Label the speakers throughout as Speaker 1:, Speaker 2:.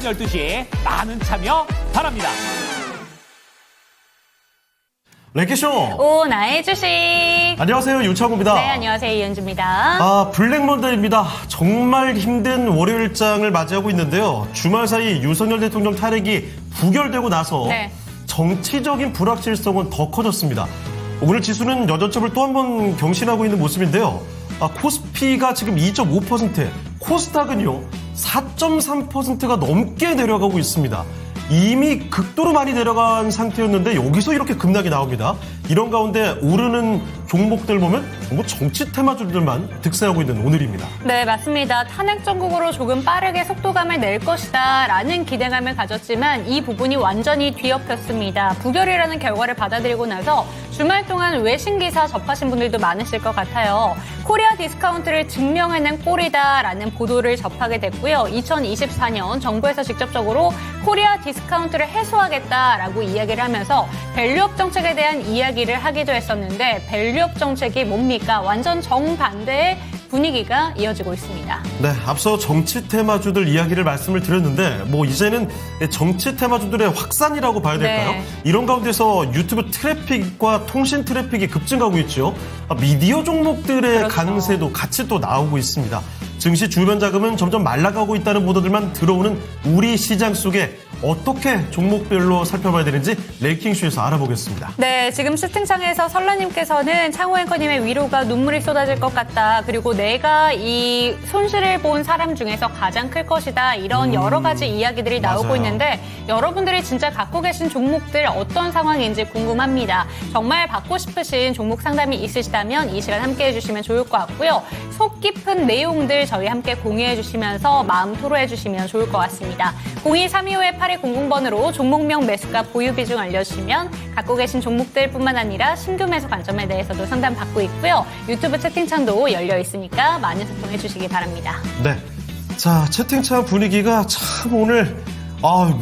Speaker 1: 12시에 많은 참여 바랍니다.
Speaker 2: 랭키쇼.
Speaker 3: 오, 나의 주식.
Speaker 2: 안녕하세요, 유창호입니다.
Speaker 3: 네, 안녕하세요, 이현주입니다.
Speaker 2: 블랙먼데이입니다. 정말 힘든 월요일장을 맞이하고 있는데요. 주말 사이 윤석열 대통령 탄핵이 부결되고 나서
Speaker 3: 네.
Speaker 2: 정치적인 불확실성은 더 커졌습니다. 오늘 지수는 여전점을 또 한 번 경신하고 있는 모습인데요. 코스피가 지금 2.5%, 코스닥은요 4.3%가 넘게 내려가고 있습니다. 이미 극도로 많이 내려간 상태였는데 여기서 이렇게 급락이 나옵니다. 이런 가운데 오르는 종목들 보면 전부 정치 테마주들만 득세하고 있는 오늘입니다.
Speaker 3: 네, 맞습니다. 탄핵 정국으로 조금 빠르게 속도감을 낼 것이다 라는 기대감을 가졌지만 이 부분이 완전히 뒤엎였습니다. 부결이라는 결과를 받아들이고 나서 주말 동안 외신 기사 접하신 분들도 많으실 것 같아요. 코리아 디스카운트를 증명해낸 꼴이다라는 보도를 접하게 됐고요. 2024년 정부에서 직접적으로 코리아 디스카운트를 해소하겠다라고 이야기를 하면서 밸류업 정책에 대한 이야기를 하기도 했었는데 밸류업 정책이 뭡니까? 완전 정반대의 분위기가 이어지고 있습니다.
Speaker 2: 네, 앞서 정치 테마주들 이야기를 말씀을 드렸는데 이제는 정치 테마주들의 확산이라고 봐야 될까요?
Speaker 3: 네.
Speaker 2: 이런 가운데서 유튜브 트래픽과 통신 트래픽이 급증하고 있죠. 미디어 종목들의
Speaker 3: 그렇죠.
Speaker 2: 강세도 같이 또 나오고 있습니다. 증시 주변 자금은 점점 말라가고 있다는 보도들만 들어오는 우리 시장 속에 어떻게 종목별로 살펴봐야 되는지 랭킹쇼에서 알아보겠습니다.
Speaker 3: 네, 지금 채팅창에서 설라님께서는 창호 앵커님의 위로가 눈물이 쏟아질 것 같다. 그리고 내가 이 손실을 본 사람 중에서 가장 클 것이다. 이런 여러 가지 이야기들이 나오고
Speaker 2: 맞아요.
Speaker 3: 있는데 여러분들이 진짜 갖고 계신 종목들 어떤 상황인지 궁금합니다. 정말 받고 싶으신 종목 상담이 있으시다면 이 시간 함께해 주시면 좋을 것 같고요. 속 깊은 내용들 저희 함께 공유해 주시면서 마음 토로해 주시면 좋을 것 같습니다. 02-325-8200번으로 종목명 매수가 보유 비중 알려주시면 갖고 계신 종목들뿐만 아니라 신규 매수 관점에 대해서도 상담 받고 있고요. 유튜브 채팅창도 열려 있으니까 많은 소통해 주시기 바랍니다.
Speaker 2: 네. 자, 채팅창 분위기가 참 오늘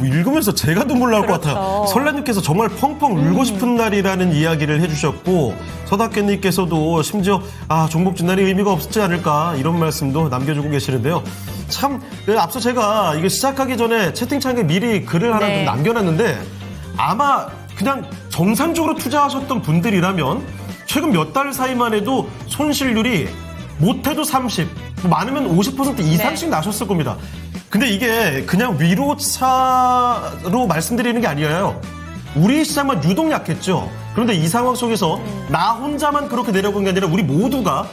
Speaker 2: 읽으면서 제가 눈물 나올 것
Speaker 3: 그렇죠.
Speaker 2: 같아요. 설라님께서 정말 펑펑 울고 싶은 날이라는 이야기를 해주셨고 서닥께님께서도 심지어 종목 진단이 의미가 없지 않을까 이런 말씀도 남겨주고 계시는데요. 참 앞서 제가 이거 시작하기 전에 채팅창에 미리 글을 하나 좀 남겨놨는데 아마 그냥 정상적으로 투자하셨던 분들이라면 최근 몇 달 사이만 해도 손실률이 못해도 30, 많으면 50% 이상씩 나셨을 겁니다. 근데 이게 그냥 위로차로 말씀드리는 게 아니에요. 우리 시장만 유독 약했죠. 그런데 이 상황 속에서 나 혼자만 그렇게 내려간 게 아니라 우리 모두가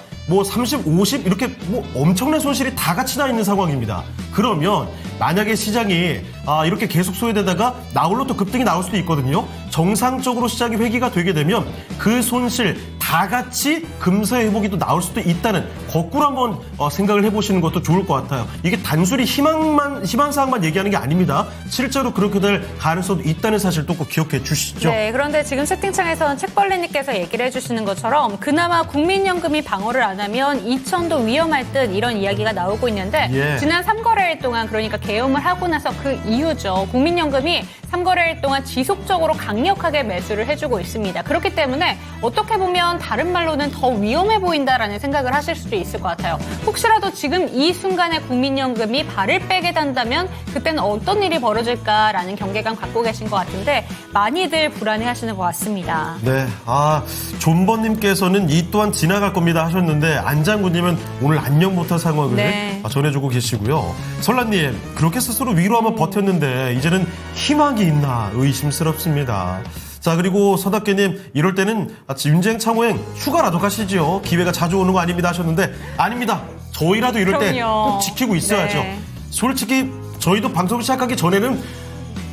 Speaker 2: 30, 50 이렇게 엄청난 손실이 다 같이 나 있는 상황입니다. 그러면 만약에 시장이 이렇게 계속 소외되다가 나홀로 또 급등이 나올 수도 있거든요. 정상적으로 시장이 회귀가 되게 되면 그 손실 다 같이 금세 회복이 또 나올 수도 있다는 거꾸로 한번 생각을 해보시는 것도 좋을 것 같아요. 이게 단순히 희망사항만 얘기하는 게 아닙니다. 실제로 그렇게 될 가능성도 있다는 사실도 꼭 기억해 주시죠.
Speaker 3: 네, 그런데 지금 채팅창에서는 책벌레님께서 얘기를 해주시는 것처럼 그나마 국민연금이 방어를 안 하면 2천도 위험할 듯 이런 이야기가 나오고 있는데 지난 3거래일 동안 그러니까 계엄을 하고 나서 그 이후죠. 국민연금이 3거래일 동안 지속적으로 강력하게 매수를 해주고 있습니다. 그렇기 때문에 어떻게 보면 다른 말로는 더 위험해 보인다라는 생각을 하실 수도 있을 것 같아요. 혹시라도 지금 이 순간에 국민연금이 발을 빼게 된다면 그때는 어떤 일이 벌어질까라는 경계감 갖고 계신 것 같은데 많이들 불안해하시는 것 같습니다.
Speaker 2: 네, 존버님께서는 이 또한 지나갈 겁니다 하셨는데 안장군님은 오늘 안녕 못할 상황을 전해주고 계시고요. 설라님, 그렇게 스스로 위로 한번 버텼는데 이제는 희망이 있나 의심스럽습니다. 자, 그리고 서닥계님, 이럴 때는 윤쟁 창호행 휴가라도 가시죠. 기회가 자주 오는 거 아닙니다 하셨는데 아닙니다. 저희라도 이럴 때 꼭 지키고 있어야죠.
Speaker 3: 네.
Speaker 2: 솔직히 저희도 방송 시작하기 전에는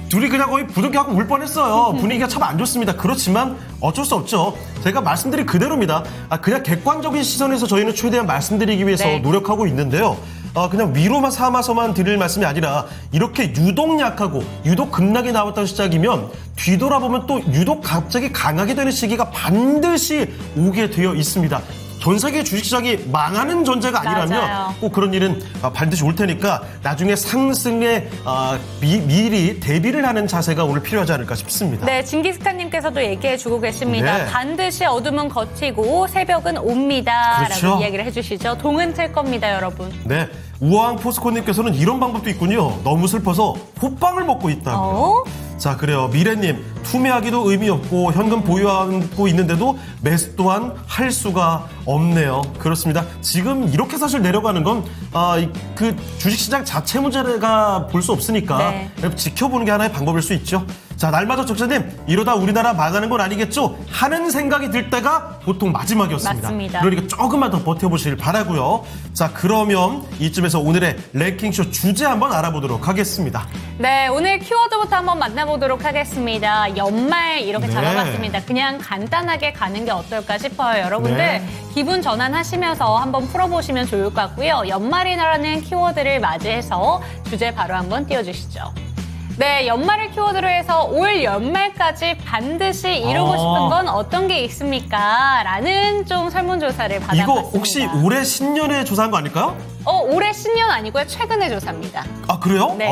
Speaker 2: 둘이 그냥 거의 부득이하고 울 뻔했어요. 분위기가 참 안 좋습니다. 그렇지만 어쩔 수 없죠. 제가 말씀드린 그대로입니다. 그냥 객관적인 시선에서 저희는 최대한 말씀드리기 위해서 노력하고 있는데요. 그냥 위로만 삼아서만 드릴 말씀이 아니라 이렇게 유독 약하고 유독 급락이 나왔던 시작이면 뒤돌아보면 또 유독 갑자기 강하게 되는 시기가 반드시 오게 되어 있습니다. 전 세계 주식시장이 망하는 전제가 아니라면
Speaker 3: 맞아요.
Speaker 2: 꼭 그런 일은 반드시 올 테니까 나중에 상승에 미리 대비를 하는 자세가 오늘 필요하지 않을까 싶습니다.
Speaker 3: 네, 징기스칸님께서도 얘기해주고 계십니다.
Speaker 2: 네.
Speaker 3: 반드시 어둠은 걷히고 새벽은 옵니다.
Speaker 2: 그렇죠.
Speaker 3: 라고 이야기를 해주시죠. 동은 틀 겁니다, 여러분.
Speaker 2: 네, 우왕 포스코님께서는 이런 방법도 있군요. 너무 슬퍼서 호빵을 먹고 있다고요. 자, 그래요. 미래님, 투매하기도 의미 없고 현금 보유하고 있는데도 매수 또한 할 수가 없네요. 그렇습니다. 지금 이렇게 사실 내려가는 건 그 주식시장 자체 문제가 볼 수 없으니까
Speaker 3: 네.
Speaker 2: 지켜보는 게 하나의 방법일 수 있죠. 자, 날마다 적자님, 이러다 우리나라 망하는 건 아니겠죠? 하는 생각이 들 때가 보통 마지막이었습니다.
Speaker 3: 맞습니다.
Speaker 2: 그러니까 조금만 더 버텨보시길 바라고요. 자, 그러면 이쯤에서 오늘의 랭킹쇼 주제 한번 알아보도록 하겠습니다.
Speaker 3: 네, 오늘 키워드부터 한번 만나보도록 하겠습니다. 연말 이렇게
Speaker 2: 네.
Speaker 3: 잡아봤습니다. 그냥 간단하게 가는 게 어떨까 싶어요. 여러분들
Speaker 2: 네.
Speaker 3: 기분 전환하시면서 한번 풀어보시면 좋을 것 같고요. 연말이라는 키워드를 맞이해서 주제 바로 한번 띄워주시죠. 네, 연말을 키워드로 해서 올 연말까지 반드시 이루고 싶은 건 어떤 게 있습니까? 라는 좀 설문조사를 받아봤습니다.
Speaker 2: 이거 혹시 올해 신년에 조사한 거 아닐까요?
Speaker 3: 올해 신년 아니고요. 최근의 조사입니다.
Speaker 2: 아, 그래요?
Speaker 3: 네.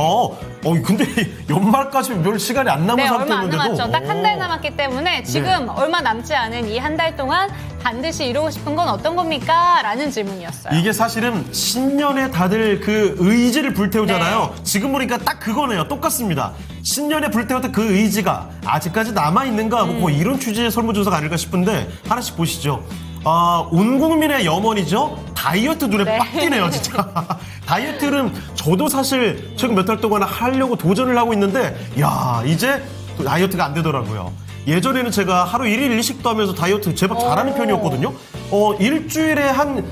Speaker 2: 근데 연말까지 별 시간이 안 남은
Speaker 3: 네, 얼마 안
Speaker 2: 상태였는데도.
Speaker 3: 남았죠. 딱 한 달 남았기 때문에 지금 얼마 남지 않은 이 한 달 동안 반드시 이루고 싶은 건 어떤 겁니까? 라는 질문이었어요.
Speaker 2: 이게 사실은 신년에 다들 그 의지를 불태우잖아요.
Speaker 3: 네.
Speaker 2: 지금 보니까 딱 그거네요. 똑같습니다. 신년에 불태웠던 그 의지가 아직까지 남아있는가 뭐 이런 취지의 설문조사가 아닐까 싶은데 하나씩 보시죠. 온 국민의 염원이죠. 다이어트 눈에
Speaker 3: 네.
Speaker 2: 빡 띄네요, 진짜. 다이어트는 저도 사실 최근 몇 달 동안 하려고 도전을 하고 있는데, 야, 이제 또 다이어트가 안 되더라고요. 예전에는 제가 하루 1일 1식도 하면서 다이어트 제법 잘하는 편이었거든요. 일주일에 한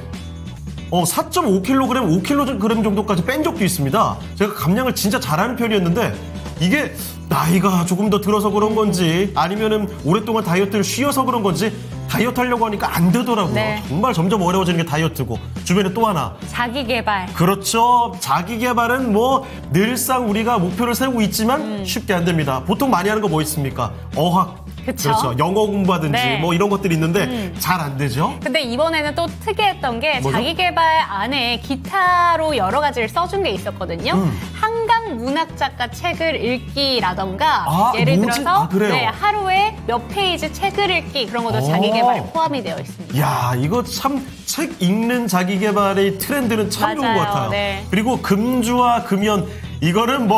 Speaker 2: 4.5kg, 5kg 정도까지 뺀 적도 있습니다. 제가 감량을 진짜 잘하는 편이었는데 이게 나이가 조금 더 들어서 그런 건지 아니면은 오랫동안 다이어트를 쉬어서 그런 건지 다이어트 하려고 하니까 안 되더라고요.
Speaker 3: 네.
Speaker 2: 정말 점점 어려워지는 게 다이어트고 주변에 또 하나.
Speaker 3: 자기 개발.
Speaker 2: 그렇죠. 자기 개발은 뭐 늘상 우리가 목표를 세우고 있지만 쉽게 안 됩니다. 보통 많이 하는 거 뭐 있습니까? 어학.
Speaker 3: 그쵸.
Speaker 2: 그렇죠. 영어 공부하든지
Speaker 3: 네.
Speaker 2: 뭐 이런 것들이 있는데 잘 안 되죠.
Speaker 3: 근데 이번에는 또 특이했던 게
Speaker 2: 뭐죠?
Speaker 3: 자기 개발 안에 기타로 여러 가지를 써준 게 있었거든요. 한강 문학 작가 책을 읽기라던가 예를
Speaker 2: 뭐지?
Speaker 3: 들어서
Speaker 2: 그래요?
Speaker 3: 네, 하루에 몇 페이지 책을 읽기 그런 것도 자기 개발에 포함이 되어 있습니다.
Speaker 2: 야, 이거 참 책 읽는 자기 개발의 트렌드는 참 좋은
Speaker 3: 맞아요.
Speaker 2: 것 같아요.
Speaker 3: 네.
Speaker 2: 그리고 금주와 금연 이거는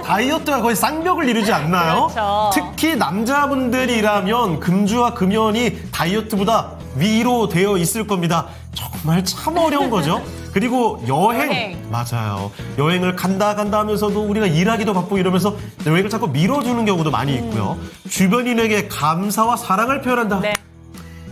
Speaker 2: 다이어트가 거의 쌍벽을 이루지 않나요?
Speaker 3: 그렇죠.
Speaker 2: 특히 남자분들이라면 금주와 금연이 다이어트보다 위로 되어 있을 겁니다. 정말 참 어려운 거죠. 그리고 여행. 맞아요. 여행을 간다 하면서도 우리가 일하기도 바쁘고 이러면서 여행을 자꾸 미뤄두는 경우도 많이 있고요. 주변인에게 감사와 사랑을 표현한다.
Speaker 3: 네.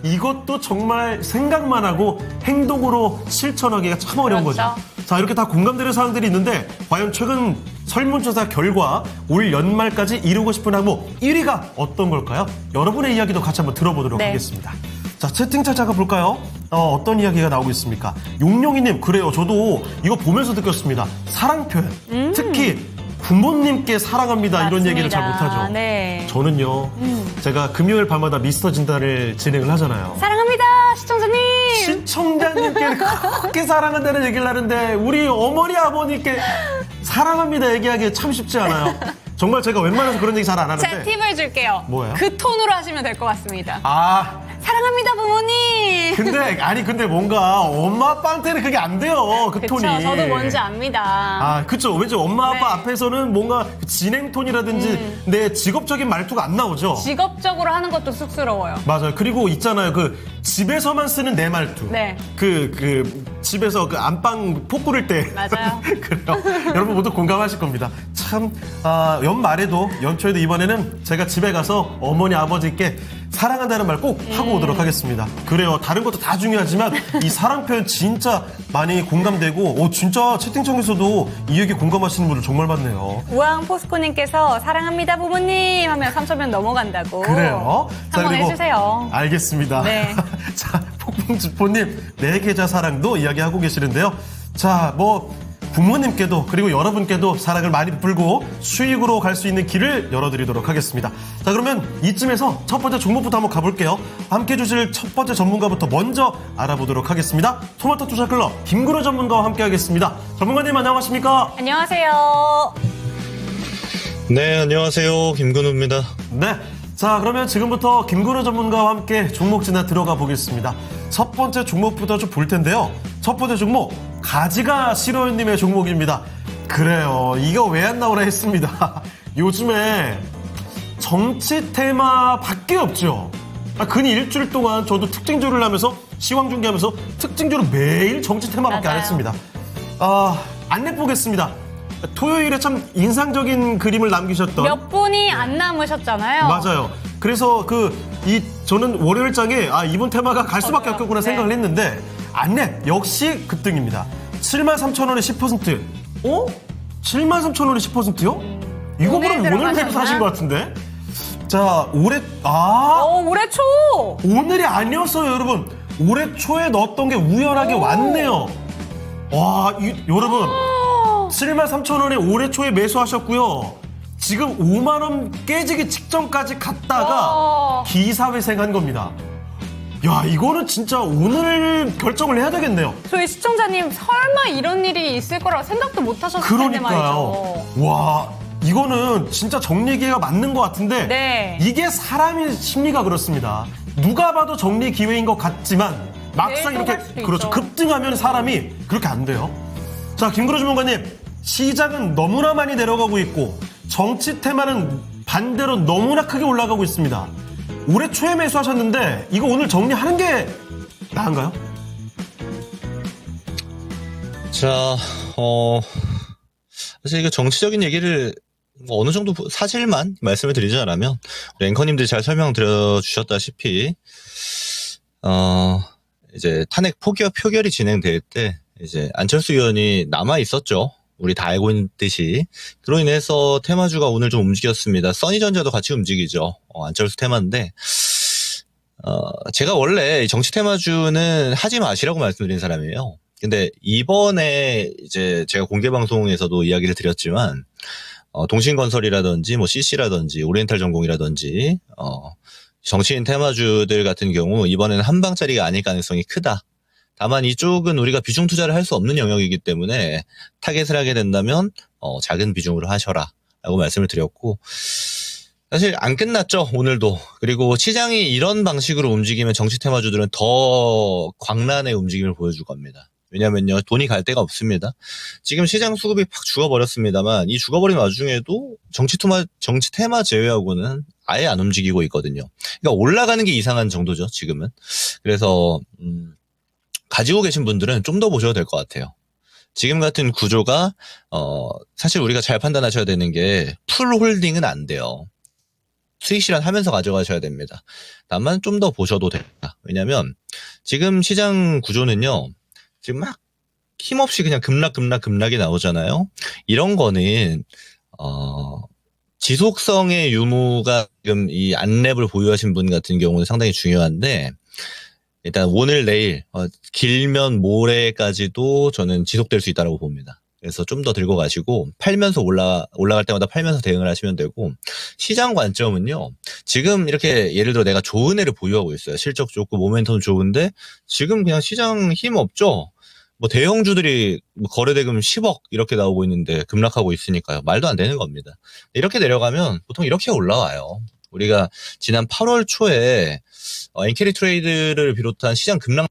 Speaker 2: 이것도 정말 생각만 하고 행동으로 실천하기가 참 어려운
Speaker 3: 그렇죠.
Speaker 2: 거죠. 자, 이렇게 다 공감되는 사항들이 있는데 과연 최근 설문조사 결과 올 연말까지 이루고 싶은 항목 1위가 어떤 걸까요? 여러분의 이야기도 같이 한번 들어보도록
Speaker 3: 네.
Speaker 2: 하겠습니다. 자, 채팅창 잠깐 볼까요? 어떤 이야기가 나오고 있습니까? 용용이님, 그래요. 저도 이거 보면서 느꼈습니다. 사랑 표현. 특히 부모님께 사랑합니다. 이런 얘기를 잘 못하죠.
Speaker 3: 네.
Speaker 2: 저는요, 제가 금요일 밤마다 미스터 진단을 진행을 하잖아요.
Speaker 3: 사랑합니다, 시청자님.
Speaker 2: 시청자님께 그렇게 사랑한다는 얘기를 하는데 우리 어머니 아버님께 사랑합니다 얘기하기 참 쉽지 않아요. 정말 제가 웬만해서 그런 얘기 잘 안 하는데.
Speaker 3: 제가 팁을 줄게요.
Speaker 2: 뭐예요?
Speaker 3: 그 톤으로 하시면 될 것 같습니다. 사랑합니다, 부모님.
Speaker 2: 근데 뭔가 엄마 아빠한테는 그게 안 돼요. 그
Speaker 3: 그쵸,
Speaker 2: 톤이.
Speaker 3: 저도 뭔지 압니다.
Speaker 2: 그쵸. 왠지 엄마 아빠
Speaker 3: 네.
Speaker 2: 앞에서는 뭔가 진행 톤이라든지 내 직업적인 말투가 안 나오죠.
Speaker 3: 직업적으로 하는 것도 쑥스러워요.
Speaker 2: 맞아요. 그리고 있잖아요. 그 집에서만 쓰는 내 말투.
Speaker 3: 네.
Speaker 2: 그 집에서 그 안방 폭 부를 때.
Speaker 3: 맞아요.
Speaker 2: 그래요. 여러분 모두 공감하실 겁니다. 참 연말에도 연초에도 이번에는 제가 집에 가서 어머니 아버지께 사랑한다는 말 꼭 하고 오도록 하겠습니다. 그래요. 다른 것도 다 중요하지만 이 사랑 표현 진짜 많이 공감되고 진짜 채팅창에서도 이 얘기 공감하시는 분들 정말 많네요.
Speaker 3: 우왕 포스코님께서 사랑합니다, 부모님 하면 3,000명 넘어간다고.
Speaker 2: 그래요.
Speaker 3: 한번 해주세요.
Speaker 2: 알겠습니다.
Speaker 3: 네.
Speaker 2: 자, 폭풍주포님, 내 계좌 사랑도 이야기하고 계시는데요. 자, 부모님께도 그리고 여러분께도 사랑을 많이 베풀고 수익으로 갈 수 있는 길을 열어드리도록 하겠습니다. 자, 그러면 이쯤에서 첫 번째 종목부터 한번 가볼게요. 함께 해주실 첫 번째 전문가부터 먼저 알아보도록 하겠습니다. 토마토 투자클럽 김구로 전문가와 함께 하겠습니다. 전문가님 안녕하십니까?
Speaker 3: 안녕하세요.
Speaker 4: 네, 안녕하세요. 김근우입니다.
Speaker 2: 네. 자, 그러면 지금부터 김근우 전문가와 함께 종목 진단 들어가 보겠습니다. 첫 번째 종목부터 좀 볼 텐데요. 첫 번째 종목, 가지가 시로연님의 종목입니다. 그래요. 이거 왜 안 나오나 했습니다. 요즘에 정치 테마밖에 없죠. 근이 일주일 동안 저도 특징조를 하면서 시황 중계하면서 특징조를 매일 정치 테마밖에 안 했습니다. 안내 보겠습니다. 토요일에 참 인상적인 그림을 남기셨던
Speaker 3: 몇 분이 안 남으셨잖아요.
Speaker 2: 맞아요. 그래서 저는 월요일장에 이번 테마가 갈 수밖에
Speaker 3: 맞아요.
Speaker 2: 없겠구나
Speaker 3: 네.
Speaker 2: 생각을 했는데 안내 역시 급등입니다. 73,000원에 10%. 73,000원에 10%요? 이거
Speaker 3: 오늘
Speaker 2: 그럼 오늘
Speaker 3: 들어가셨나?
Speaker 2: 사신 것 같은데? 자, 올해
Speaker 3: 올해 초.
Speaker 2: 오늘이 아니었어요, 여러분. 올해 초에 넣었던 게 우연하게 왔네요. 와, 여러분. 73,000원에 올해 초에 매수하셨고요. 지금 5만 원 깨지기 직전까지 갔다가 기사회생한 겁니다. 야, 이거는 진짜 오늘 결정을 해야 되겠네요.
Speaker 3: 저희 시청자님 설마 이런 일이 있을 거라고 생각도 못 하셨을 텐데
Speaker 2: 그러니까요.
Speaker 3: 말이죠.
Speaker 2: 와, 이거는 진짜 정리기회가 맞는 것 같은데
Speaker 3: 네.
Speaker 2: 이게 사람의 심리가 그렇습니다. 누가 봐도 정리 기회인 것 같지만 막상 이렇게
Speaker 3: 갈 수도
Speaker 2: 그렇죠.
Speaker 3: 있죠.
Speaker 2: 급등하면 사람이 그렇게 안 돼요. 자, 김근우 주무관님, 시장은 너무나 많이 내려가고 있고 정치 테마는 반대로 너무나 크게 올라가고 있습니다. 올해 초에 매수하셨는데 이거 오늘 정리하는 게 나은가요?
Speaker 4: 자, 사실 이거 정치적인 얘기를 어느 정도 사실만 말씀을 드리자면 우리 앵커님들이 잘 설명드려 주셨다시피 이제 탄핵 표결이 진행될 때 이제 안철수 의원이 남아 있었죠. 우리 다 알고 있듯이. 그로 인해서 테마주가 오늘 좀 움직였습니다. 써니전자도 같이 움직이죠. 안철수 테마인데 제가 원래 정치 테마주는 하지 마시라고 말씀드린 사람이에요. 근데 이번에 이제 제가 공개 방송에서도 이야기를 드렸지만 동신건설이라든지 뭐 CC라든지 오리엔탈 전공이라든지 정치인 테마주들 같은 경우 이번에는 한 방짜리가 아닐 가능성이 크다. 다만 이쪽은 우리가 비중 투자를 할 수 없는 영역이기 때문에 타겟을 하게 된다면 작은 비중으로 하셔라 라고 말씀을 드렸고, 사실 안 끝났죠, 오늘도. 그리고 시장이 이런 방식으로 움직이면 정치 테마주들은 더 광란의 움직임을 보여줄 겁니다. 왜냐면요, 돈이 갈 데가 없습니다. 지금 시장 수급이 팍 죽어버렸습니다만 이 죽어버린 와중에도 정치 테마 제외하고는 아예 안 움직이고 있거든요. 그러니까 올라가는 게 이상한 정도죠, 지금은. 그래서 가지고 계신 분들은 좀 더 보셔도 될 것 같아요. 지금 같은 구조가 사실 우리가 잘 판단하셔야 되는 게 풀 홀딩은 안 돼요. 수익 실현하면서 가져가셔야 됩니다. 다만 좀 더 보셔도 됩니다. 왜냐하면 지금 시장 구조는요, 지금 막 힘없이 그냥 급락이 나오잖아요. 이런 거는 지속성의 유무가 지금 이 안랩을 보유하신 분 같은 경우는 상당히 중요한데, 일단 오늘 내일 길면 모레까지도 저는 지속될 수 있다고 봅니다. 그래서 좀 더 들고 가시고 팔면서 올라갈 때마다 팔면서 대응을 하시면 되고, 시장 관점은요, 지금 이렇게 예를 들어 내가 좋은 애를 보유하고 있어요. 실적 좋고 모멘텀 좋은데 지금 그냥 시장 힘 없죠. 뭐 대형주들이 거래대금 10억 이렇게 나오고 있는데 급락하고 있으니까요. 말도 안 되는 겁니다. 이렇게 내려가면 보통 이렇게 올라와요. 우리가 지난 8월 초에 엔캐리 트레이드를 비롯한 시장 급락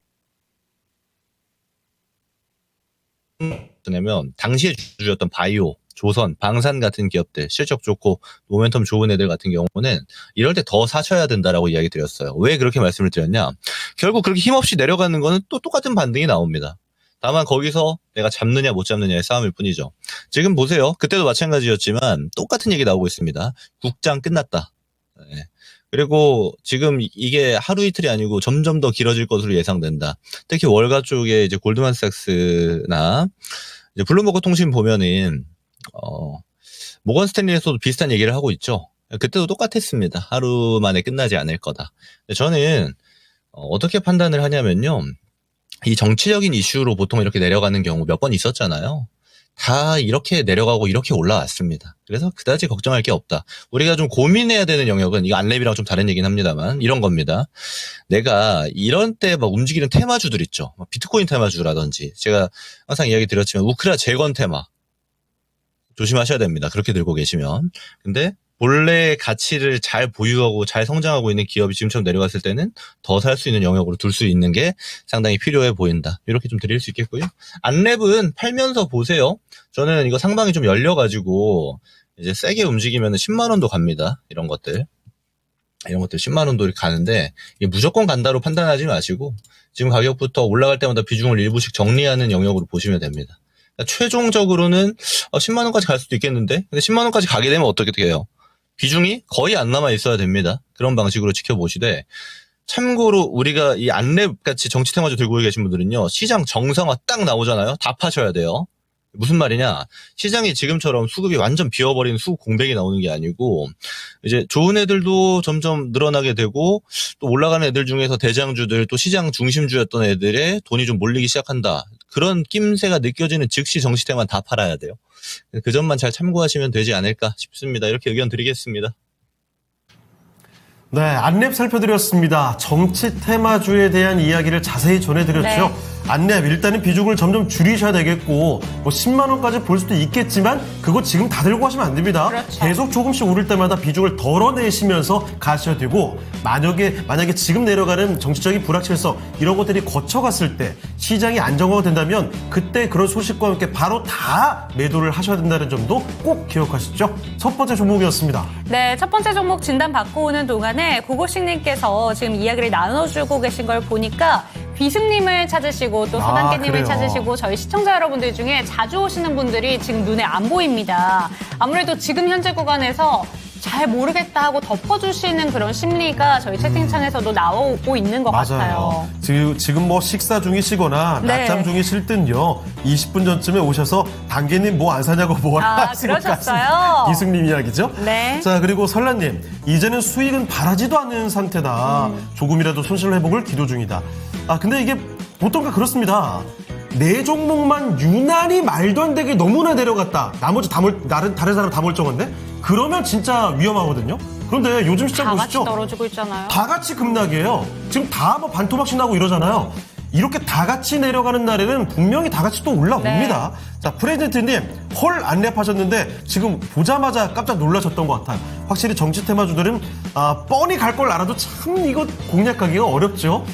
Speaker 4: 냐면 당시에 주주였던 바이오, 조선, 방산 같은 기업들, 실적 좋고 모멘텀 좋은 애들 같은 경우는 이럴 때 더 사셔야 된다라고 이야기 드렸어요. 왜 그렇게 말씀을 드렸냐? 결국 그렇게 힘없이 내려가는 거는 또 똑같은 반등이 나옵니다. 다만 거기서 내가 잡느냐 못 잡느냐의 싸움일 뿐이죠. 지금 보세요. 그때도 마찬가지였지만 똑같은 얘기 나오고 있습니다. 국장 끝났다. 네. 그리고 지금 이게 하루 이틀이 아니고 점점 더 길어질 것으로 예상된다. 특히 월가 쪽에 이제 골드만삭스나 이제 블룸버그 통신 보면은 모건 스탠리에서도 비슷한 얘기를 하고 있죠. 그때도 똑같았습니다. 하루 만에 끝나지 않을 거다. 저는 어떻게 판단을 하냐면요, 이 정치적인 이슈로 보통 이렇게 내려가는 경우 몇 번 있었잖아요. 다 이렇게 내려가고 이렇게 올라왔습니다. 그래서 그다지 걱정할 게 없다. 우리가 좀 고민해야 되는 영역은, 이거 안랩이랑 좀 다른 얘기는 합니다만, 이런 겁니다. 내가 이런 때 막 움직이는 테마주들 있죠. 비트코인 테마주라든지, 제가 항상 이야기 드렸지만 우크라 재건 테마 조심하셔야 됩니다. 그렇게 들고 계시면. 근데 본래 가치를 잘 보유하고 잘 성장하고 있는 기업이 지금처럼 내려갔을 때는 더 살 수 있는 영역으로 둘 수 있는 게 상당히 필요해 보인다. 이렇게 좀 드릴 수 있겠고요. 안랩은 팔면서 보세요. 저는 이거 상방이 좀 열려가지고 이제 세게 움직이면 10만 원도 갑니다. 이런 것들 10만 원도 가는데 이게 무조건 간다로 판단하지 마시고 지금 가격부터 올라갈 때마다 비중을 일부씩 정리하는 영역으로 보시면 됩니다. 그러니까 최종적으로는 10만 원까지 갈 수도 있겠는데 근데 10만 원까지 가게 되면 어떻게 돼요? 비중이 거의 안 남아 있어야 됩니다. 그런 방식으로 지켜보시되 참고로 우리가 이 안랩 같이 정치 테마주 들고 계신 분들은요. 시장 정상화 딱 나오잖아요. 다 파셔야 돼요. 무슨 말이냐? 시장이 지금처럼 수급이 완전 비어버린 수급 공백이 나오는 게 아니고 이제 좋은 애들도 점점 늘어나게 되고 또 올라가는 애들 중에서 대장주들 또 시장 중심주였던 애들의 돈이 좀 몰리기 시작한다. 그런 낌새가 느껴지는 즉시 정시태만 다 팔아야 돼요. 그 점만 잘 참고하시면 되지 않을까 싶습니다. 이렇게 의견 드리겠습니다.
Speaker 2: 네, 안랩 살펴드렸습니다. 정치 테마주에 대한 이야기를 자세히 전해드렸죠.
Speaker 3: 네.
Speaker 2: 안랩 일단은 비중을 점점 줄이셔야 되겠고 뭐 10만 원까지 볼 수도 있겠지만 그거 지금 다 들고 가시면 안 됩니다.
Speaker 3: 그렇죠.
Speaker 2: 계속 조금씩 오를 때마다 비중을 덜어내시면서 가셔야 되고 만약에 지금 내려가는 정치적인 불확실성 이런 것들이 거쳐갔을 때 시장이 안정화가 된다면 그때 그런 소식과 함께 바로 다 매도를 하셔야 된다는 점도 꼭 기억하시죠. 첫 번째 종목이었습니다.
Speaker 3: 네, 첫 번째 종목 진단 받고 오는 동안에 고고식님께서 지금 이야기를 나눠주고 계신 걸 보니까 귀승님을 찾으시고 또 서단계님을 찾으시고 저희 시청자 여러분들 중에 자주 오시는 분들이 지금 눈에 안 보입니다. 아무래도 지금 현재 구간에서 잘 모르겠다 하고 덮어주시는 그런 심리가 저희 채팅창에서도 나오고 있는 것 같아요.
Speaker 2: 지금 뭐 식사 중이시거나
Speaker 3: 네.
Speaker 2: 낮잠 중이실 땐요. 20분 전쯤에 오셔서 단계님 뭐 안 사냐고 뭐라 하시고
Speaker 3: 그러셨어요?
Speaker 2: 이승님 이야기죠.
Speaker 3: 네.
Speaker 2: 자 그리고 설라님 이제는 수익은 바라지도 않는 상태다. 조금이라도 손실 회복을 기도 중이다. 근데 이게 보통가 그렇습니다. 네 종목만 유난히 말도 안 되게 너무나 내려갔다. 나머지 다른 사람 다 멀쩡한데? 그러면 진짜 위험하거든요. 그런데 요즘 시장
Speaker 3: 다
Speaker 2: 보시죠.
Speaker 3: 같이 떨어지고 있잖아요.
Speaker 2: 다 같이 급락이에요. 지금 다 뭐 반토막씩 나고 이러잖아요. 이렇게 다 같이 내려가는 날에는 분명히 다 같이 또 올라옵니다. 네. 자, 프레젠트님 헐 안랩 하셨는데 지금 보자마자 깜짝 놀라셨던 것 같아요. 확실히 정치 테마주들은 뻔히 갈 걸 알아도 참 이거 공략하기가 어렵죠.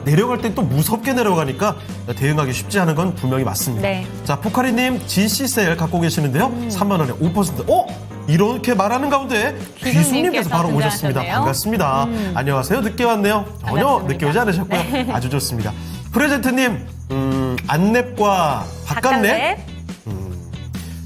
Speaker 2: 내려갈 때 또 무섭게 내려가니까 대응하기 쉽지 않은 건 분명히 맞습니다.
Speaker 3: 네.
Speaker 2: 자, 포카리님 GC셀 갖고 계시는데요. 3만 원에 5%. 이렇게 말하는 가운데 귀숙님께서 바로 오셨습니다.
Speaker 3: 등장하셨네요.
Speaker 2: 반갑습니다. 안녕하세요. 늦게 왔네요. 전혀
Speaker 3: 반갑습니다.
Speaker 2: 늦게 오지 않으셨고요.
Speaker 3: 네.
Speaker 2: 아주 좋습니다. 프레젠트님 안랩과 바깥랩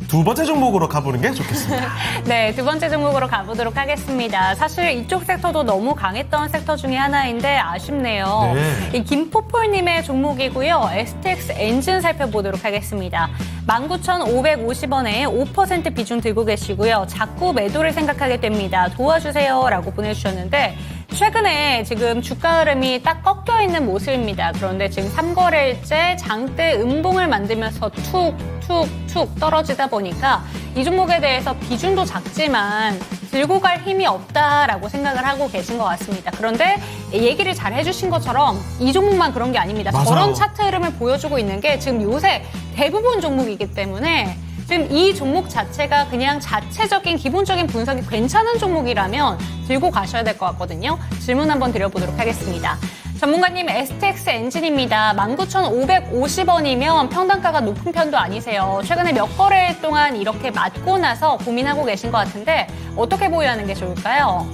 Speaker 2: 두 번째 종목으로 가보는 게 좋겠습니다.
Speaker 3: 네, 두 번째 종목으로 가보도록 하겠습니다. 사실 이쪽 섹터도 너무 강했던 섹터 중에 하나인데 아쉽네요.
Speaker 2: 네.
Speaker 3: 이 김포폴님의 종목이고요. STX 엔진 살펴보도록 하겠습니다. 19,550원에 5% 비중 들고 계시고요. 자꾸 매도를 생각하게 됩니다. 도와주세요 라고 보내주셨는데 최근에 지금 주가 흐름이 딱 꺾여 있는 모습입니다. 그런데 지금 3거래일째 장대 음봉을 만들면서 툭툭툭 떨어지다 보니까 이 종목에 대해서 비중도 작지만 들고 갈 힘이 없다라고 생각을 하고 계신 것 같습니다. 그런데 얘기를 잘 해주신 것처럼 이 종목만 그런 게 아닙니다.
Speaker 2: 맞아요.
Speaker 3: 저런 차트 흐름을 보여주고 있는 게 지금 요새 대부분 종목이기 때문에 지금 이 종목 자체가 그냥 자체적인 기본적인 분석이 괜찮은 종목이라면 들고 가셔야 될 것 같거든요. 질문 한번 드려보도록 하겠습니다. 전문가님, STX 엔진입니다. 19,550원이면 평단가가 높은 편도 아니세요. 최근에 몇 거래일 동안 이렇게 맞고 나서 고민하고 계신 것 같은데 어떻게 보유하는 게 좋을까요?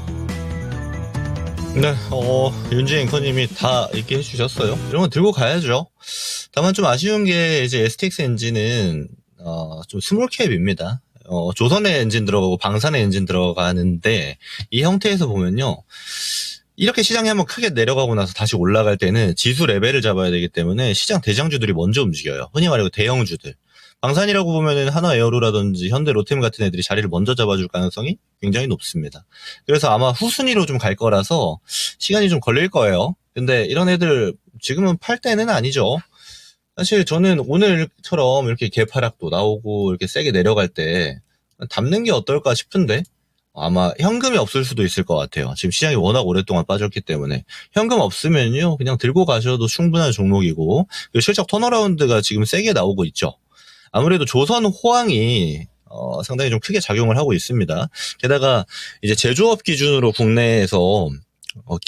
Speaker 4: 네, 윤지 앵커님이 다 얘기해 주셨어요. 이런 건 들고 가야죠. 다만 좀 아쉬운 게 이제 STX 엔진은 좀 스몰캡입니다. 조선의 엔진 들어가고 방산의 엔진 들어가는데 이 형태에서 보면요. 이렇게 시장이 한번 크게 내려가고 나서 다시 올라갈 때는 지수 레벨을 잡아야 되기 때문에 시장 대장주들이 먼저 움직여요. 흔히 말하고 대형주들. 방산이라고 보면은 하나 에어로라든지 현대 로템 같은 애들이 자리를 먼저 잡아줄 가능성이 굉장히 높습니다. 그래서 아마 후순위로 좀 갈 거라서 시간이 좀 걸릴 거예요. 근데 이런 애들 지금은 팔 때는 아니죠. 사실 저는 오늘처럼 이렇게 개파락도 나오고 이렇게 세게 내려갈 때 담는 게 어떨까 싶은데 아마 현금이 없을 수도 있을 것 같아요. 지금 시장이 워낙 오랫동안 빠졌기 때문에 현금 없으면요 그냥 들고 가셔도 충분한 종목이고 실적 턴어라운드가 지금 세게 나오고 있죠. 아무래도 조선 호황이 상당히 좀 크게 작용을 하고 있습니다. 게다가 이제 제조업 기준으로 국내에서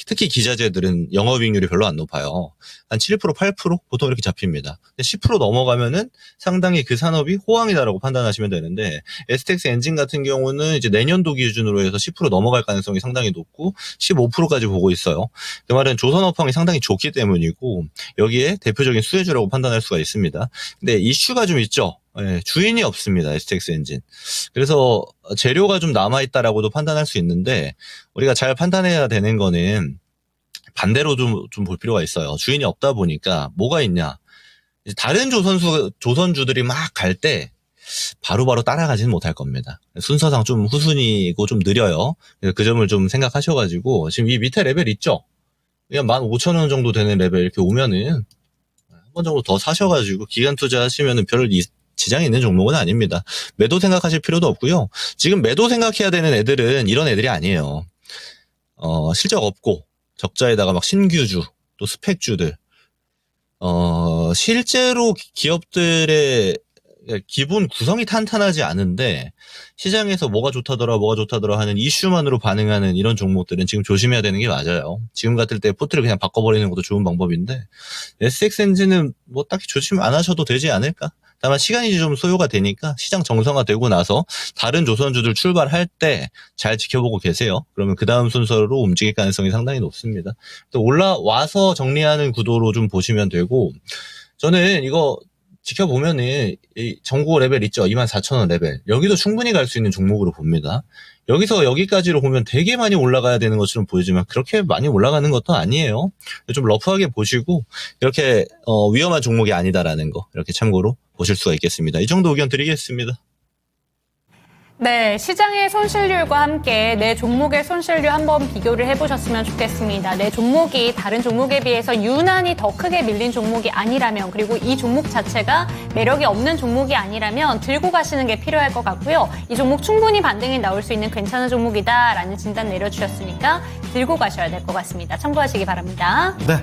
Speaker 4: 특히 기자재들은 영업이익률이 별로 안 높아요. 한 7%, 8% 보통 이렇게 잡힙니다. 10% 넘어가면은 상당히 그 산업이 호황이다라고 판단하시면 되는데 STX 엔진 같은 경우는 이제 내년도 기준으로 해서 10% 넘어갈 가능성이 상당히 높고 15%까지 보고 있어요. 그 말은 조선업황이 상당히 좋기 때문이고 여기에 대표적인 수혜주라고 판단할 수가 있습니다. 근데 이슈가 좀 있죠. 네, 주인이 없습니다. STX 엔진. 그래서 재료가 좀 남아있다라고도 판단할 수 있는데 우리가 잘 판단해야 되는 거는 반대로 좀 볼 필요가 있어요. 주인이 없다 보니까 뭐가 있냐. 다른 조선주들이 막 갈 때 바로바로 따라가지는 못할 겁니다. 순서상 좀 후순위고 좀 느려요. 그 점을 좀 생각하셔가지고 지금 이 밑에 레벨 있죠? 그냥 15,000원 정도 되는 레벨 이렇게 오면은 한 번 정도 더 사셔가지고 기간 투자하시면은 별 지장이 있는 종목은 아닙니다. 매도 생각하실 필요도 없고요. 지금 매도 생각해야 되는 애들은 이런 애들이 아니에요. 실적 없고 적자에다가 막 신규주 또 스펙주들 실제로 기업들의 기본 구성이 탄탄하지 않은데 시장에서 뭐가 좋다더라 하는 이슈만으로 반응하는 이런 종목들은 지금 조심해야 되는 게 맞아요. 지금 같을 때 포트를 그냥 바꿔버리는 것도 좋은 방법인데 STX 엔진은 뭐 딱히 조심 안 하셔도 되지 않을까? 다만 시간이 좀 소요가 되니까 시장 정상화되고 나서 다른 조선주들 출발할 때 잘 지켜보고 계세요. 그러면 그 다음 순서로 움직일 가능성이 상당히 높습니다. 또 올라와서 정리하는 구도로 좀 보시면 되고 저는 이거 지켜보면은 이 정고 레벨 있죠. 24,000원 레벨. 여기도 충분히 갈 수 있는 종목으로 봅니다. 여기서 여기까지로 보면 되게 많이 올라가야 되는 것처럼 보이지만 그렇게 많이 올라가는 것도 아니에요. 좀 러프하게 보시고 이렇게 위험한 종목이 아니다라는 거 이렇게 참고로 보실 수가 있겠습니다. 이 정도 의견 드리겠습니다.
Speaker 3: 네, 시장의 손실률과 함께 내 종목의 손실률 한번 비교를 해보셨으면 좋겠습니다. 내 종목이 다른 종목에 비해서 유난히 더 크게 밀린 종목이 아니라면 그리고 이 종목 자체가 매력이 없는 종목이 아니라면 들고 가시는 게 필요할 것 같고요. 이 종목 충분히 반등이 나올 수 있는 괜찮은 종목이다라는 진단 내려주셨으니까 들고 가셔야 될 것 같습니다. 참고하시기 바랍니다.
Speaker 2: 네,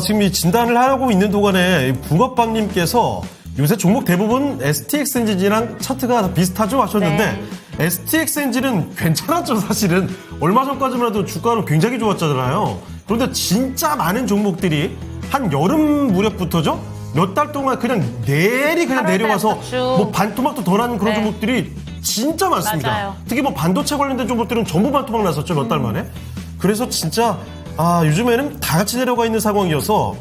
Speaker 2: 지금 이 진단을 하고 있는 동안에 붕어빵님께서 요새 종목 대부분 STX 엔진이랑 차트가 다 비슷하죠 하셨는데 네. STX 엔진은 괜찮았죠 사실은. 얼마 전까지만 해도 주가는 굉장히 좋았잖아요. 그런데 진짜 많은 종목들이 한 여름 무렵부터죠. 몇 달 동안 그냥 내려와서 뭐 반토막도 더 나는 그런 종목들이 진짜 많습니다.
Speaker 3: 맞아요.
Speaker 2: 특히 뭐 반도체 관련된 종목들은 전부 반토막 났었죠 몇 달 만에. 그래서 진짜 요즘에는 다 같이 내려가 있는 상황이어서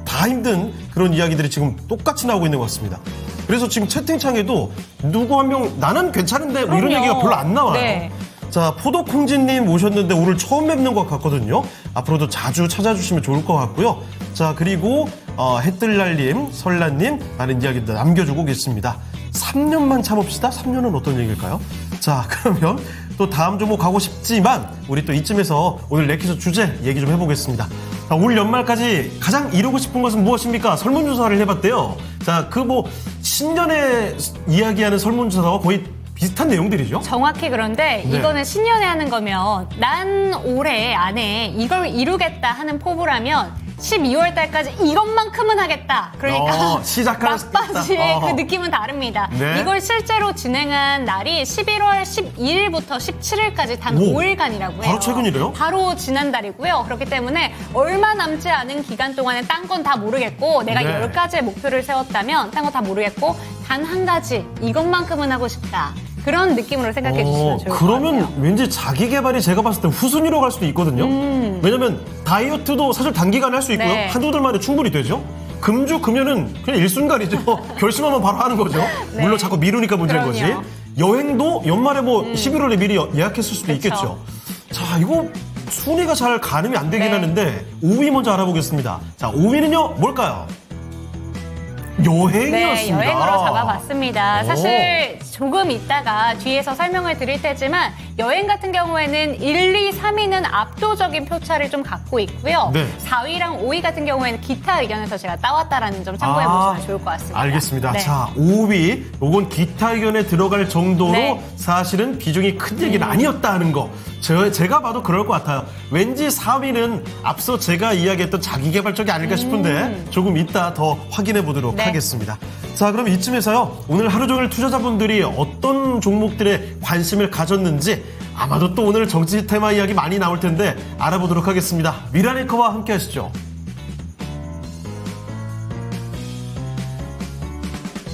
Speaker 2: 다 힘든 그런 이야기들이 지금 똑같이 나오고 있는 것 같습니다. 그래서 지금 채팅창에도 누구 한 명 나는 괜찮은데 뭐 이런 얘기가 별로 안 나와요. 네. 자, 포도콩진님 오셨는데 오늘 처음 뵙는 것 같거든요. 앞으로도 자주 찾아주시면 좋을 것 같고요. 자, 그리고 해뜰날님, 설란님 많은 이야기들 남겨주고 계십니다. 3년만 참읍시다. 3년은 어떤 얘기일까요? 자, 그러면 또 다음 종목 가고 싶지만 우리 또 이쯤에서 오늘 렉키즈 주제 얘기 좀 해보겠습니다. 자, 올 연말까지 가장 이루고 싶은 것은 무엇입니까? 설문조사를 해봤대요. 자, 그 뭐 신년에 이야기하는 설문조사와 거의 비슷한 내용들이죠.
Speaker 3: 정확히 그런데 네. 이거는 신년에 하는 거면 난 올해 안에 이걸 이루겠다 하는 포부라면 12월 달까지 이것만큼은 하겠다. 그러니까 막바지의 그 느낌은 다릅니다. 네. 이걸 실제로 진행한 날이 11월 12일부터 17일까지 단 5일간이라고 해요.
Speaker 2: 바로 최근이래요?
Speaker 3: 바로 지난달이고요. 그렇기 때문에 얼마 남지 않은 기간 동안에 딴 건 다 모르겠고 내가
Speaker 2: 네.
Speaker 3: 10가지의 목표를 세웠다면 딴 거 다 모르겠고 단 한 가지 이것만큼은 하고 싶다. 그런 느낌으로 생각해 주시면 좋을 것 같아요.
Speaker 2: 그러면 왠지 자기 개발이 제가 봤을 때 후순위로 갈 수도 있거든요. 왜냐면 다이어트도 사실 단기간에 할 수 있고요.
Speaker 3: 네.
Speaker 2: 한두 달 만에 충분히 되죠. 금주 금연은 그냥 일순간이죠. 결심하면 바로 하는 거죠. 네. 물론 자꾸 미루니까 문제인 거지. 여행도 연말에 뭐 11월에 미리 예약했을 수도 있겠죠. 자, 이거 순위가 잘 가늠이 안 되긴 하는데 5위 먼저 알아보겠습니다. 자, 5위는요 뭘까요? 여행이었습니다.
Speaker 3: 네, 여행으로 잡아봤습니다. 사실 조금 있다가 뒤에서 설명을 드릴 테지만 여행 같은 경우에는 1, 2, 3위는 압도적인 표차를 좀 갖고 있고요. 네. 4위랑 5위 같은 경우에는 기타 의견에서 제가 따왔다라는 점 참고해 보시면 좋을 것 같습니다.
Speaker 2: 알겠습니다. 네. 자, 5위, 요건 기타 의견에 들어갈 정도로
Speaker 3: 네.
Speaker 2: 사실은 비중이 큰 얘기는 아니었다 하는 거. 제가 봐도 그럴 것 같아요. 왠지 4위는 앞서 제가 이야기했던 자기개발 쪽이 아닐까 싶은데 조금 이따 더 확인해 보도록 하겠습니다. 자, 그럼 이쯤에서요. 오늘 하루 종일 투자자분들이 어떤 종목들에 관심을 가졌는지 아마도 또 오늘 정치 테마 이야기 많이 나올 텐데 알아보도록 하겠습니다. 미라네커와 함께 하시죠.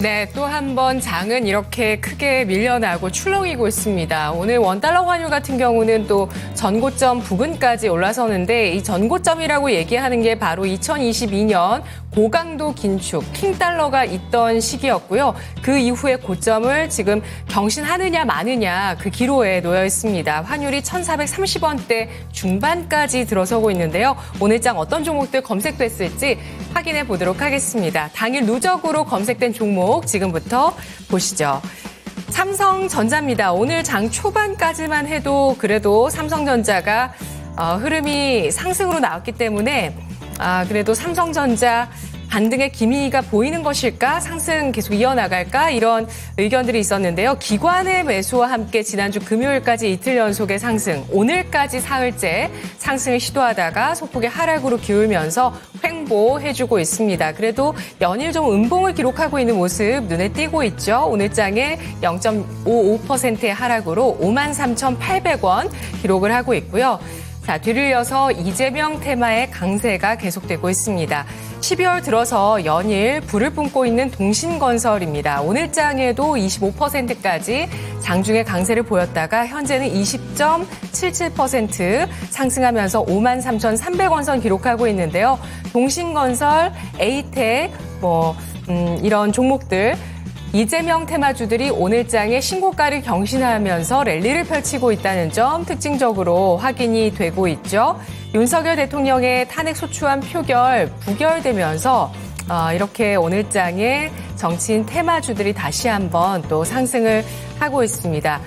Speaker 5: 네, 또 한 번 장은 이렇게 크게 밀려나고 출렁이고 있습니다. 오늘 원달러 환율 같은 경우는 또 전고점 부근까지 올라서는데 이 전고점이라고 얘기하는 게 바로 2022년 고강도 긴축, 킹달러가 있던 시기였고요. 그 이후에 고점을 지금 경신하느냐 마느냐 그 기로에 놓여 있습니다. 환율이 1,430원대 중반까지 들어서고 있는데요. 오늘장 어떤 종목들 검색됐을지 확인해 보도록 하겠습니다. 당일 누적으로 검색된 종목 지금부터 보시죠. 삼성전자입니다. 오늘 장 초반까지만 해도 그래도 삼성전자가 흐름이 상승으로 나왔기 때문에 그래도 삼성전자 반등의 기미가 보이는 것일까? 상승 계속 이어나갈까? 이런 의견들이 있었는데요. 기관의 매수와 함께 지난주 금요일까지 이틀 연속의 상승, 오늘까지 사흘째 상승을 시도하다가 소폭의 하락으로 기울면서 횡보해주고 있습니다. 그래도 연일 좀 음봉을 기록하고 있는 모습 눈에 띄고 있죠. 오늘장에 0.55%의 하락으로 53,800원 기록을 하고 있고요. 자, 뒤를 이어서 이재명 테마의 강세가 계속되고 있습니다. 12월 들어서 연일 불을 뿜고 있는 동신건설입니다. 오늘장에도 25%까지 장중에 강세를 보였다가 현재는 20.77% 상승하면서 53,300원 선 기록하고 있는데요. 동신건설, 에이텍, 이런 종목들 이재명 테마주들이 오늘장에 신고가를 경신하면서 랠리를 펼치고 있다는 점 특징적으로 확인이 되고 있죠. 윤석열 대통령의 탄핵 소추안 표결 부결되면서 이렇게 오늘장에 정치인 테마주들이 다시 한번 또 상승을 하고 있습니다.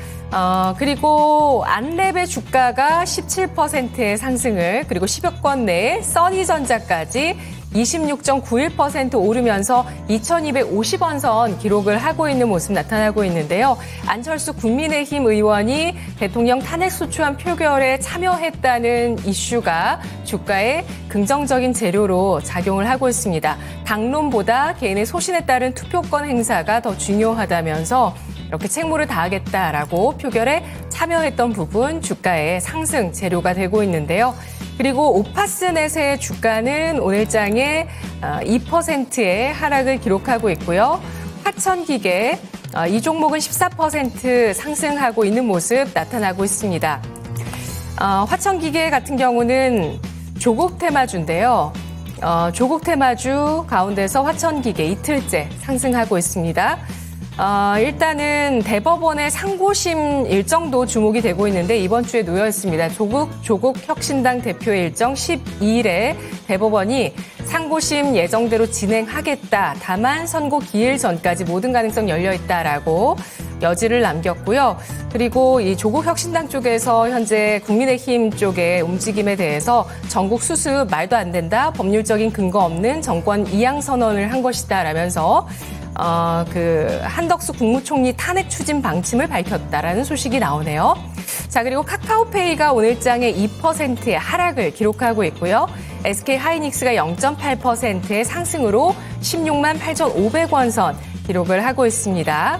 Speaker 5: 그리고 안랩의 주가가 17%의 상승을 그리고 10여권 내에 써니전자까지 26.91% 오르면서 2,250원 선 기록을 하고 있는 모습 나타나고 있는데요. 안철수 국민의힘 의원이 대통령 탄핵소추안 표결에 참여했다는 이슈가 주가에 긍정적인 재료로 작용을 하고 있습니다. 당론보다 개인의 소신에 따른 투표권 행사가 더 중요하다면서 이렇게 책무를 다하겠다라고 표결에 참여했던 부분 주가의 상승 재료가 되고 있는데요. 그리고 오파스넷의 주가는 오늘장에 2%의 하락을 기록하고 있고요. 화천기계 이 종목은 14% 상승하고 있는 모습 나타나고 있습니다. 화천기계 같은 경우는 조국 테마주인데요. 조국 테마주 가운데서 화천기계 이틀째 상승하고 있습니다. 일단은 대법원의 상고심 일정도 주목이 되고 있는데 이번 주에 놓여 있습니다. 조국 혁신당 대표의 일정 12일에 대법원이 상고심 예정대로 진행하겠다. 다만 선고 기일 전까지 모든 가능성 열려 있다라고 여지를 남겼고요. 그리고 이 조국 혁신당 쪽에서 현재 국민의힘 쪽의 움직임에 대해서 전국 수습 말도 안 된다. 법률적인 근거 없는 정권 이양 선언을 한 것이다라면서 한덕수 국무총리 탄핵 추진 방침을 밝혔다라는 소식이 나오네요. 자, 그리고 카카오페이가 오늘장에 2%의 하락을 기록하고 있고요. SK하이닉스가 0.8%의 상승으로 16만 8,500원 선 기록을 하고 있습니다.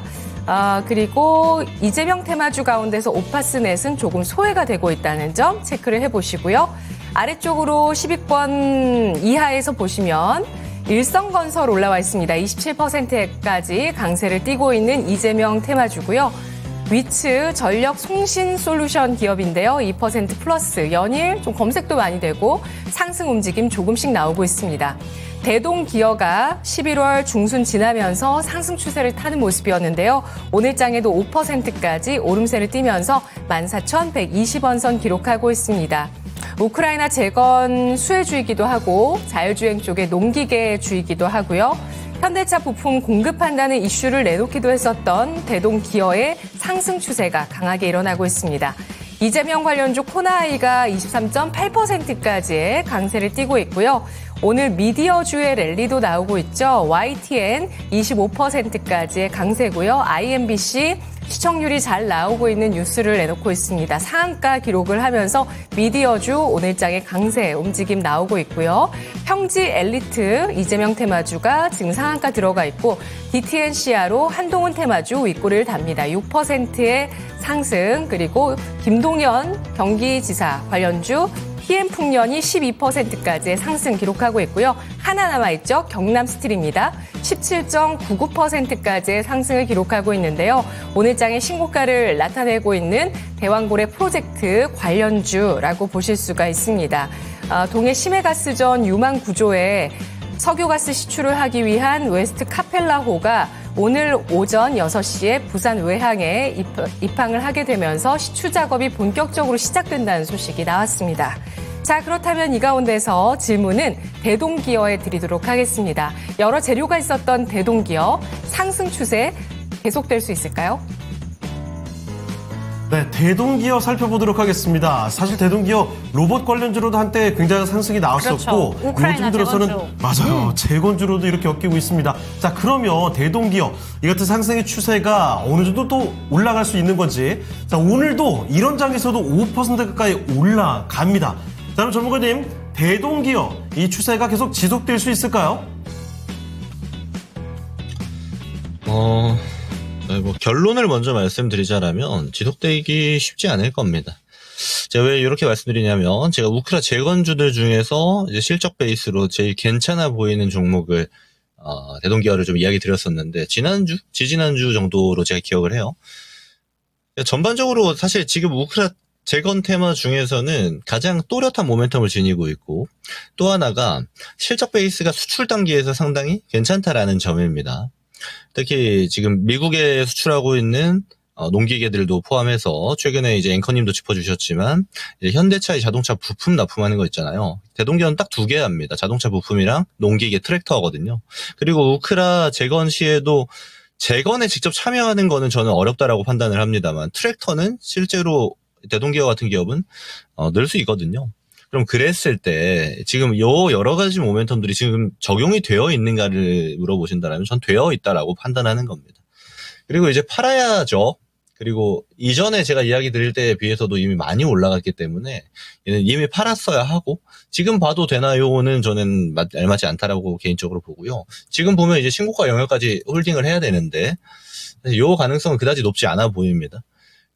Speaker 5: 그리고 이재명 테마주 가운데서 오파스넷은 조금 소외가 되고 있다는 점 체크를 해보시고요. 아래쪽으로 10위권 이하에서 보시면 일성건설 올라와 있습니다. 27%까지 강세를 띠고 있는 이재명 테마주고요. 위츠 전력 송신 솔루션 기업인데요. 2% 플러스 연일 좀 검색도 많이 되고 상승 움직임 조금씩 나오고 있습니다. 대동기어가 11월 중순 지나면서 상승 추세를 타는 모습이었는데요. 오늘장에도 5%까지 오름세를 띠면서 14,120원 선 기록하고 있습니다. 우크라이나 재건 수혜주이기도 하고 자율주행 쪽의 농기계주이기도 하고요. 현대차 부품 공급한다는 이슈를 내놓기도 했었던 대동기어의 상승 추세가 강하게 일어나고 있습니다. 이재명 관련주 코나아이가 23.8%까지의 강세를 띠고 있고요. 오늘 미디어주의 랠리도 나오고 있죠. YTN 25%까지의 강세고요. IMBC 시청률이 잘 나오고 있는 뉴스를 내놓고 있습니다. 상한가 기록을 하면서 미디어주 오늘장에 강세 움직임 나오고 있고요. 평지 엘리트 이재명 테마주가 지금 상한가 들어가 있고 DTNCR로 한동훈 테마주 윗꼬리를 답니다. 6%의 상승, 그리고 김동연 경기지사 관련주 PM풍년이 12%까지의 상승 기록하고 있고요. 하나 남아있죠. 경남스틸입니다. 17.99%까지의 상승을 기록하고 있는데요. 오늘장의 신고가를 나타내고 있는 대왕고래 프로젝트 관련주라고 보실 수가 있습니다. 동해 심해가스전 유망 구조에 석유가스 시출을 하기 위한 웨스트 카펠라호가 오늘 오전 6시에 부산 외항에 입항을 하게 되면서 시추 작업이 본격적으로 시작된다는 소식이 나왔습니다. 자, 그렇다면 이 가운데서 질문은 대동기어에 드리도록 하겠습니다. 여러 재료가 있었던 대동기어 상승 추세 계속될 수 있을까요?
Speaker 2: 네, 대동기어 살펴보도록 하겠습니다. 사실 대동기어 로봇 관련주로도 한때 굉장히 상승이 나왔었고
Speaker 3: 그렇죠. 우크라이나
Speaker 2: 요즘 들어서는
Speaker 3: 재건주.
Speaker 2: 맞아요. 재건주로도 이렇게 엮이고 있습니다. 자, 그러면 대동기어 이 같은 상승의 추세가 어느 정도 또 올라갈 수 있는 건지. 자, 오늘도 이런 장에서도 5% 가까이 올라갑니다. 자, 그럼 전문가님, 대동기어 이 추세가 계속 지속될 수 있을까요?
Speaker 4: 뭐 결론을 먼저 말씀드리자면 지속되기 쉽지 않을 겁니다. 제가 왜 이렇게 말씀드리냐면 제가 우크라 재건주들 중에서 이제 실적 베이스로 제일 괜찮아 보이는 종목을 대동기어를 좀 이야기 드렸었는데 지지난주 정도로 제가 기억을 해요. 전반적으로 사실 지금 우크라 재건 테마 중에서는 가장 또렷한 모멘텀을 지니고 있고 또 하나가 실적 베이스가 수출 단계에서 상당히 괜찮다라는 점입니다. 특히 지금 미국에 수출하고 있는 농기계들도 포함해서 최근에 이제 앵커님도 짚어주셨지만 이제 현대차의 자동차 부품 납품하는 거 있잖아요. 대동기어는 딱 2개 합니다. 자동차 부품이랑 농기계 트랙터거든요. 그리고 우크라 재건 시에도 재건에 직접 참여하는 거는 저는 어렵다라고 판단을 합니다만 트랙터는 실제로 대동기어 같은 기업은 늘 수 있거든요. 그럼 그랬을 때 지금 요 여러 가지 모멘텀들이 지금 적용이 되어 있는가를 물어보신다면 전 되어 있다라고 판단하는 겁니다. 그리고 이제 팔아야죠. 그리고 이전에 제가 이야기 드릴 때에 비해서도 이미 많이 올라갔기 때문에 얘는 이미 팔았어야 하고 지금 봐도 되나요는 저는 알맞지 않다라고 개인적으로 보고요. 지금 보면 이제 신고가 영역까지 홀딩을 해야 되는데 요 가능성은 그다지 높지 않아 보입니다.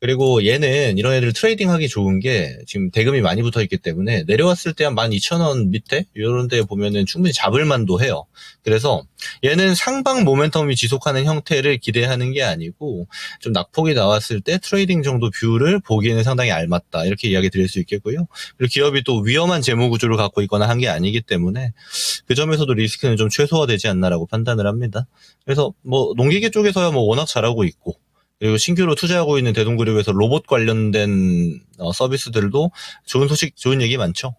Speaker 4: 그리고 얘는 이런 애들 트레이딩하기 좋은 게 지금 대금이 많이 붙어있기 때문에 내려왔을 때 한 12,000원 밑에 이런 데 보면은 충분히 잡을 만도 해요. 그래서 얘는 상방 모멘텀이 지속하는 형태를 기대하는 게 아니고 좀 낙폭이 나왔을 때 트레이딩 정도 뷰를 보기에는 상당히 알맞다 이렇게 이야기 드릴 수 있겠고요. 그리고 기업이 또 위험한 재무 구조를 갖고 있거나 한 게 아니기 때문에 그 점에서도 리스크는 좀 최소화되지 않나라고 판단을 합니다. 그래서 뭐 농기계 쪽에서야 뭐 워낙 잘하고 있고 그리고 신규로 투자하고 있는 대동그룹에서 로봇 관련된 서비스들도 좋은 소식, 좋은 얘기 많죠.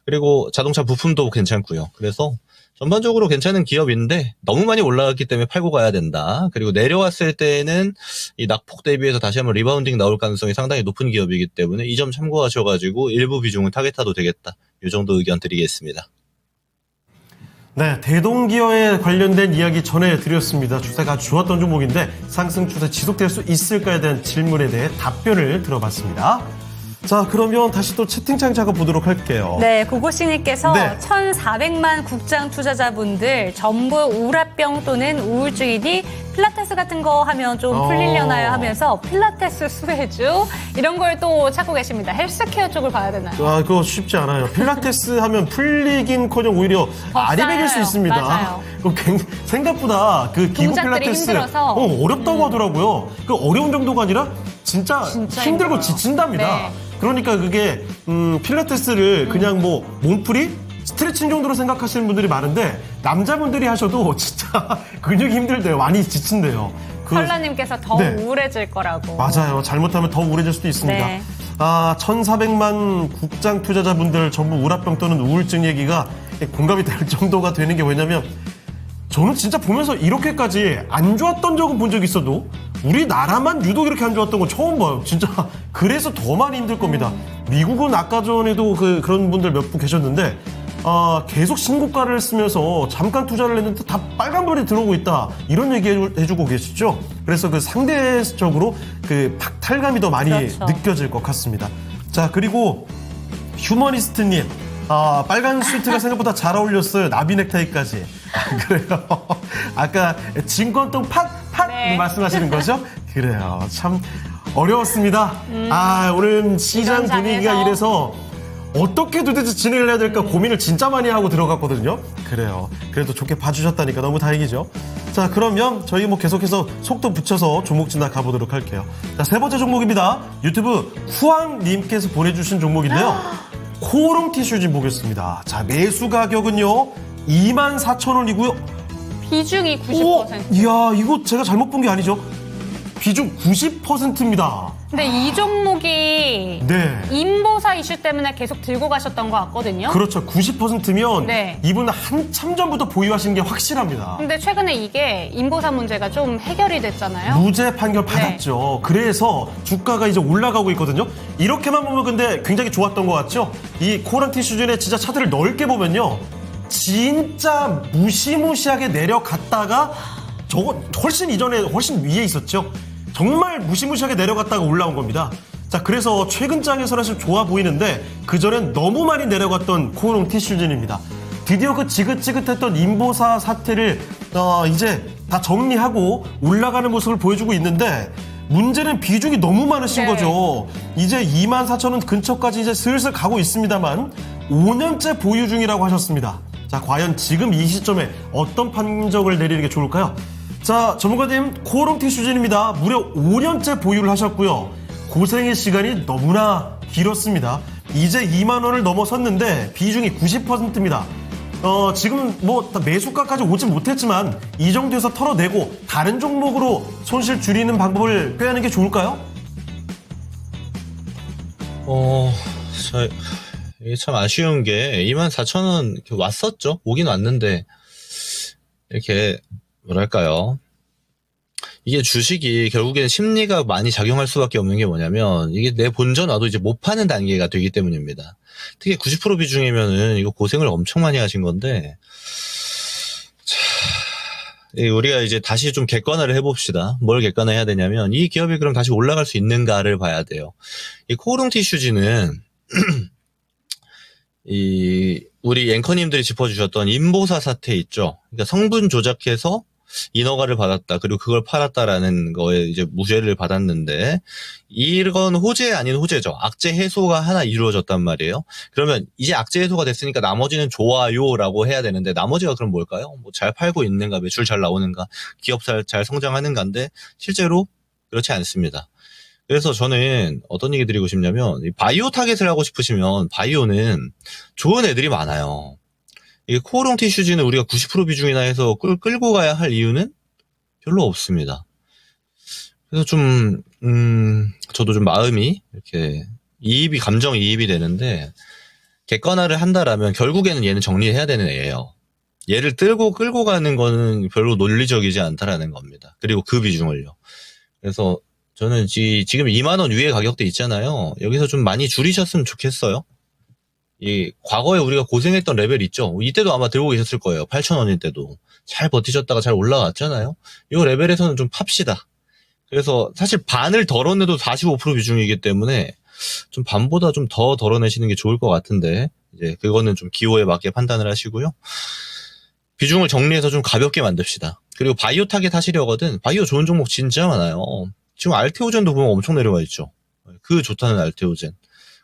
Speaker 4: 그리고 자동차 부품도 괜찮고요. 그래서 전반적으로 괜찮은 기업인데 너무 많이 올라갔기 때문에 팔고 가야 된다. 그리고 내려왔을 때는 이 낙폭 대비해서 다시 한번 리바운딩 나올 가능성이 상당히 높은 기업이기 때문에 이 점 참고하셔가지고 일부 비중은 타겟화도 되겠다. 이 정도 의견 드리겠습니다.
Speaker 2: 네, 대동기어에 관련된 이야기 전해드렸습니다. 추세가 아주 좋았던 종목인데 상승 추세 지속될 수 있을까에 대한 질문에 대해 답변을 들어봤습니다. 자, 그러면 다시 또 채팅창 작업보도록 할게요.
Speaker 3: 네, 고고씨님께서
Speaker 2: 네.
Speaker 3: 1,400만 국장 투자자분들 전부 우울증 또는 우울증이니 필라테스 같은 거 하면 좀 풀리려나요 하면서 필라테스 수혜주 이런 걸 또 찾고 계십니다. 헬스케어 쪽을 봐야 되나요?
Speaker 2: 아, 그거 쉽지 않아요. 필라테스 하면 풀리긴커녕 오히려 아리백일 수 있습니다.
Speaker 3: 맞아요.
Speaker 2: 생각보다 그 기구
Speaker 3: 동작들이
Speaker 2: 필라테스
Speaker 3: 힘들어서.
Speaker 2: 어렵다고 하더라고요. 그 어려운 정도가 아니라 진짜 힘들고
Speaker 3: 힘들어요.
Speaker 2: 지친답니다.
Speaker 3: 네.
Speaker 2: 그러니까 그게 필라테스를 그냥 뭐 몸풀이 스트레칭 정도로 생각하시는 분들이 많은데 남자분들이 하셔도 진짜 근육이 힘들대요. 많이 지친대요.
Speaker 3: 설라님께서 더
Speaker 2: 네.
Speaker 3: 우울해질 거라고.
Speaker 2: 맞아요. 잘못하면 더 우울해질 수도 있습니다.
Speaker 3: 네.
Speaker 2: 1,400만 국장 투자자분들 전부 우라병 또는 우울증 얘기가 공감이 될 정도가 되는 게 왜냐면 저는 진짜 보면서 이렇게까지 안 좋았던 적은 본 적이 있어도 우리나라만 유독 이렇게 안 좋았던 거 처음 봐요. 진짜 그래서 더 많이 힘들 겁니다. 미국은 아까 전에도 그런 분들 몇 분 계셨는데 계속 신고가를 쓰면서 잠깐 투자를 했는데 다 빨간불이 들어오고 있다. 이런 얘기 해주고 계시죠. 그래서 그 상대적으로 그 박탈감이 더 많이
Speaker 3: 그렇죠.
Speaker 2: 느껴질 것 같습니다. 자, 그리고 휴머니스트님. 빨간 수트가 생각보다 잘 어울렸어요. 나비 넥타이까지. 그래요. 아까 진권통 팍
Speaker 3: 네.
Speaker 2: 말씀하시는 거죠? 그래요. 참 어려웠습니다. 오늘 시장
Speaker 3: 시장에서.
Speaker 2: 분위기가 이래서 어떻게 도대체 진행을 해야 될까 고민을 진짜 많이 하고 들어갔거든요. 그래요. 그래도 좋게 봐주셨다니까 너무 다행이죠. 자, 그러면 저희 계속해서 속도 붙여서 종목 진단 가보도록 할게요. 자, 세 번째 종목입니다. 유튜브 후왕님께서 보내주신 종목인데요. 코오롱 티슈즈 보겠습니다. 자, 매수 가격은요 24,000원이고요.
Speaker 3: 비중이 90%.
Speaker 2: 이야, 이거 제가 잘못 본 게 아니죠? 비중 90%입니다.
Speaker 3: 근데 이 종목이
Speaker 2: 네.
Speaker 3: 인보사 이슈 때문에 계속 들고 가셨던 것 같거든요.
Speaker 2: 그렇죠. 90%면
Speaker 3: 네.
Speaker 2: 이분은 한참 전부터 보유하신 게 확실합니다.
Speaker 3: 근데 최근에 이게 인보사 문제가 좀 해결이 됐잖아요.
Speaker 2: 무죄 판결 받았죠. 그래서 주가가 이제 올라가고 있거든요. 이렇게만 보면 근데 굉장히 좋았던 것 같죠? 이 코오롱 티슈즈의 진짜 차트를 넓게 보면요. 진짜 무시무시하게 내려갔다가 저거 훨씬 이전에 훨씬 위에 있었죠. 정말 무시무시하게 내려갔다가 올라온 겁니다. 자, 그래서 최근 장에서는 사실 좋아 보이는데 그전엔 너무 많이 내려갔던 코오롱 티슈즈입니다. 드디어 그 지긋지긋했던 인보사 사태를 이제 다 정리하고 올라가는 모습을 보여주고 있는데 문제는 비중이 너무 많으신
Speaker 3: 네.
Speaker 2: 거죠. 이제 24,000원 근처까지 이제 슬슬 가고 있습니다만 5년째 보유 중이라고 하셨습니다. 자, 과연 지금 이 시점에 어떤 판정을 내리는 게 좋을까요? 자, 전문가님, 코오롱 티슈즈입니다. 무려 5년째 보유를 하셨고요. 고생의 시간이 너무나 길었습니다. 이제 2만 원을 넘어섰는데 비중이 90%입니다. 지금 매수가까지 오지 못했지만 이 정도에서 털어내고 다른 종목으로 손실 줄이는 방법을 꾀하는 게 좋을까요?
Speaker 4: 이게 참 아쉬운 게 24,000원 왔었죠. 오긴 왔는데 이렇게 뭐랄까요. 이게 주식이 결국에는 심리가 많이 작용할 수밖에 없는 게 뭐냐면 이게 내 본전 와도 이제 못 파는 단계가 되기 때문입니다. 특히 90% 비중이면은 이거 고생을 엄청 많이 하신 건데 우리가 이제 다시 좀 객관화를 해봅시다. 뭘 객관화해야 되냐면 이 기업이 그럼 다시 올라갈 수 있는가를 봐야 돼요. 이 코오롱 티슈즈는 우리 앵커님들이 짚어주셨던 인보사 사태 있죠. 그러니까 성분 조작해서 인허가를 받았다. 그리고 그걸 팔았다라는 거에 이제 무죄를 받았는데 이건 호재 아닌 호재죠. 악재 해소가 하나 이루어졌단 말이에요. 그러면 이제 악재 해소가 됐으니까 나머지는 좋아요라고 해야 되는데 나머지가 그럼 뭘까요? 잘 팔고 있는가, 매출 잘 나오는가, 기업 잘 성장하는가인데 실제로 그렇지 않습니다. 그래서 저는 어떤 얘기 드리고 싶냐면 바이오 타겟을 하고 싶으시면 바이오는 좋은 애들이 많아요. 이게 코오롱 티슈즈는 우리가 90% 비중이나 해서 끌고 가야 할 이유는 별로 없습니다. 그래서 저도 좀 마음이 이렇게 감정이입이 되는데 객관화를 한다라면 결국에는 얘는 정리해야 되는 애예요. 얘를 끌고 가는 거는 별로 논리적이지 않다라는 겁니다. 그리고 그 비중을요. 그래서 저는 지금 2만 원 위에 가격대 있잖아요. 여기서 좀 많이 줄이셨으면 좋겠어요. 과거에 우리가 고생했던 레벨 있죠. 이때도 아마 들고 계셨을 거예요. 8,000원일 때도. 잘 버티셨다가 잘 올라갔잖아요. 이 레벨에서는 좀 팝시다. 그래서 사실 반을 덜어내도 45% 비중이기 때문에 좀 반보다 좀 더 덜어내시는 게 좋을 것 같은데 이제 그거는 좀 기호에 맞게 판단을 하시고요. 비중을 정리해서 좀 가볍게 만듭시다. 그리고 바이오 타겟 하시려거든. 바이오 좋은 종목 진짜 많아요. 지금 알테오젠도 보면 엄청 내려와 있죠. 그 좋다는 알테오젠.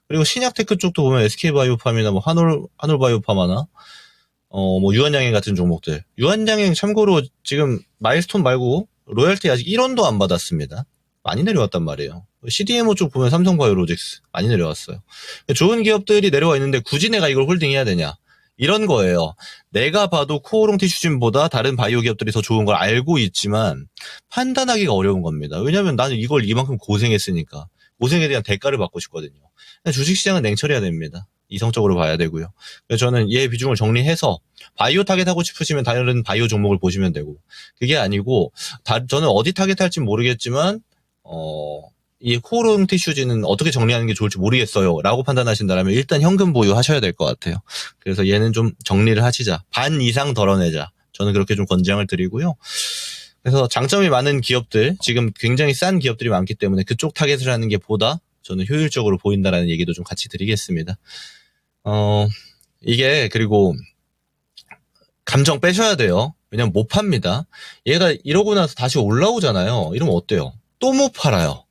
Speaker 4: 그리고 신약테크 쪽도 보면 SK바이오팜이나 한올바이오팜이나 유한양행 같은 종목들. 유한양행 참고로 지금 마일스톤 말고 로열티 아직 1원도 안 받았습니다. 많이 내려왔단 말이에요. CDMO 쪽 보면 삼성바이오로직스 많이 내려왔어요. 좋은 기업들이 내려와 있는데 굳이 내가 이걸 홀딩해야 되냐. 이런 거예요. 내가 봐도 코오롱 티슈진보다 다른 바이오 기업들이 더 좋은 걸 알고 있지만 판단하기가 어려운 겁니다. 왜냐하면 나는 이걸 이만큼 고생했으니까. 고생에 대한 대가를 받고 싶거든요. 주식시장은 냉철해야 됩니다. 이성적으로 봐야 되고요. 그래서 저는 얘 비중을 정리해서 바이오 타겟하고 싶으시면 다른 바이오 종목을 보시면 되고 그게 아니고 저는 어디 타겟할지 모르겠지만 이 코오롱 티슈즈는 어떻게 정리하는 게 좋을지 모르겠어요 라고 판단하신다면 일단 현금 보유하셔야 될 것 같아요. 그래서 얘는 좀 정리를 하시자. 반 이상 덜어내자. 저는 그렇게 좀 권장을 드리고요. 그래서 장점이 많은 기업들, 지금 굉장히 싼 기업들이 많기 때문에 그쪽 타겟을 하는 게 보다 저는 효율적으로 보인다라는 얘기도 좀 같이 드리겠습니다. 이게 그리고 감정 빼셔야 돼요. 왜냐면 못 팝니다. 얘가 이러고 나서 다시 올라오잖아요. 이러면 어때요? 또 못 팔아요.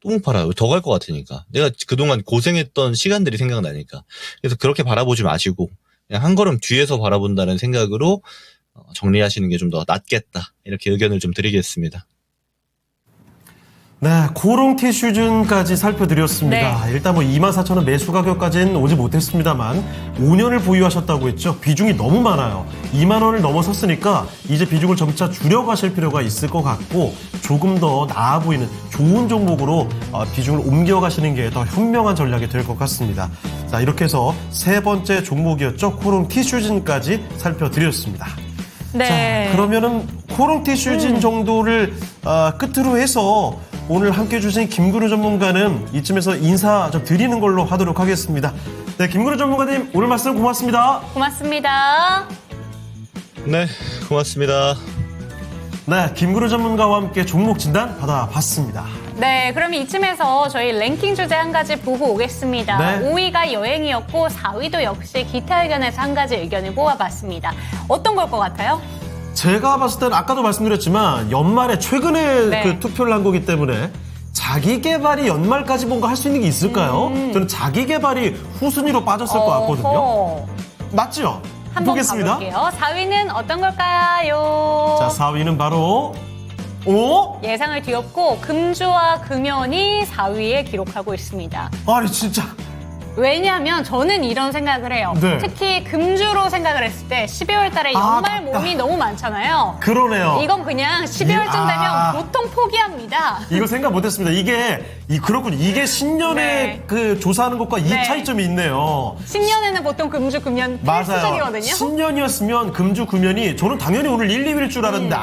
Speaker 4: 또 못 팔아요. 더 갈 것 같으니까. 내가 그동안 고생했던 시간들이 생각나니까. 그래서 그렇게 바라보지 마시고 그냥 한 걸음 뒤에서 바라본다는 생각으로 정리하시는 게 좀 더 낫겠다. 이렇게 의견을 좀 드리겠습니다.
Speaker 2: 네, 코오롱 티슈즌까지 살펴드렸습니다.
Speaker 3: 네.
Speaker 2: 일단 뭐 24,000원 매수 가격까지는 오지 못했습니다만 5년을 보유하셨다고 했죠. 비중이 너무 많아요. 2만 원을 넘어섰으니까 이제 비중을 점차 줄여가실 필요가 있을 것 같고 조금 더 나아 보이는 좋은 종목으로 비중을 옮겨가시는 게 더 현명한 전략이 될 것 같습니다. 자, 이렇게 해서 세 번째 종목이었죠. 코오롱 티슈즌까지 살펴드렸습니다.
Speaker 3: 네.
Speaker 2: 자, 그러면은 코오롱 티슈진 정도를 끝으로 해서 오늘 함께해 주신 김근우 전문가는 이쯤에서 인사 좀 드리는 걸로 하도록 하겠습니다. 네, 김근우 전문가님 오늘 말씀 고맙습니다.
Speaker 3: 고맙습니다.
Speaker 4: 네, 고맙습니다.
Speaker 2: 네, 김근우 전문가와 함께 종목 진단 받아봤습니다.
Speaker 3: 네, 그럼 이쯤에서 저희 랭킹 주제 한 가지 보고 오겠습니다.
Speaker 2: 네.
Speaker 3: 5위가 여행이었고 4위도 역시 기타 의견에서 한 가지 의견을 모아봤습니다. 어떤 걸 것 같아요?
Speaker 2: 제가 봤을 때는 아까도 말씀드렸지만 연말에 최근에
Speaker 3: 네.
Speaker 2: 그 투표를 한 거기 때문에 자기 개발이 연말까지 뭔가 할 수 있는 게 있을까요? 저는 자기 개발이 후순위로 빠졌을 것 같거든요.
Speaker 3: 어허.
Speaker 2: 맞죠?
Speaker 3: 한번
Speaker 2: 보겠습니다.
Speaker 3: 가볼게요. 4위는 어떤 걸까요?
Speaker 2: 자, 4위는 바로
Speaker 3: 예상을 뒤엎고 금주와 금연이 4위에 기록하고 있습니다.
Speaker 2: 아니 진짜
Speaker 3: 왜냐하면 저는 이런 생각을 해요.
Speaker 2: 네.
Speaker 3: 특히 금주로 생각을 했을 때 12월 달에 연말
Speaker 2: 맞다.
Speaker 3: 몸이 너무 많잖아요.
Speaker 2: 그러네요.
Speaker 3: 이건 그냥 12월쯤 되면 보통 포기합니다.
Speaker 2: 이거 생각 못했습니다. 그렇군요. 이게 신년에
Speaker 3: 네.
Speaker 2: 그 조사하는 것과 이
Speaker 3: 네.
Speaker 2: 차이점이 있네요.
Speaker 3: 신년에는 보통 금주, 금연
Speaker 2: 맞아요.
Speaker 3: 필수적이거든요.
Speaker 2: 신년이었으면 금주, 금연이 저는 당연히 오늘 1, 2위일 줄 알았는데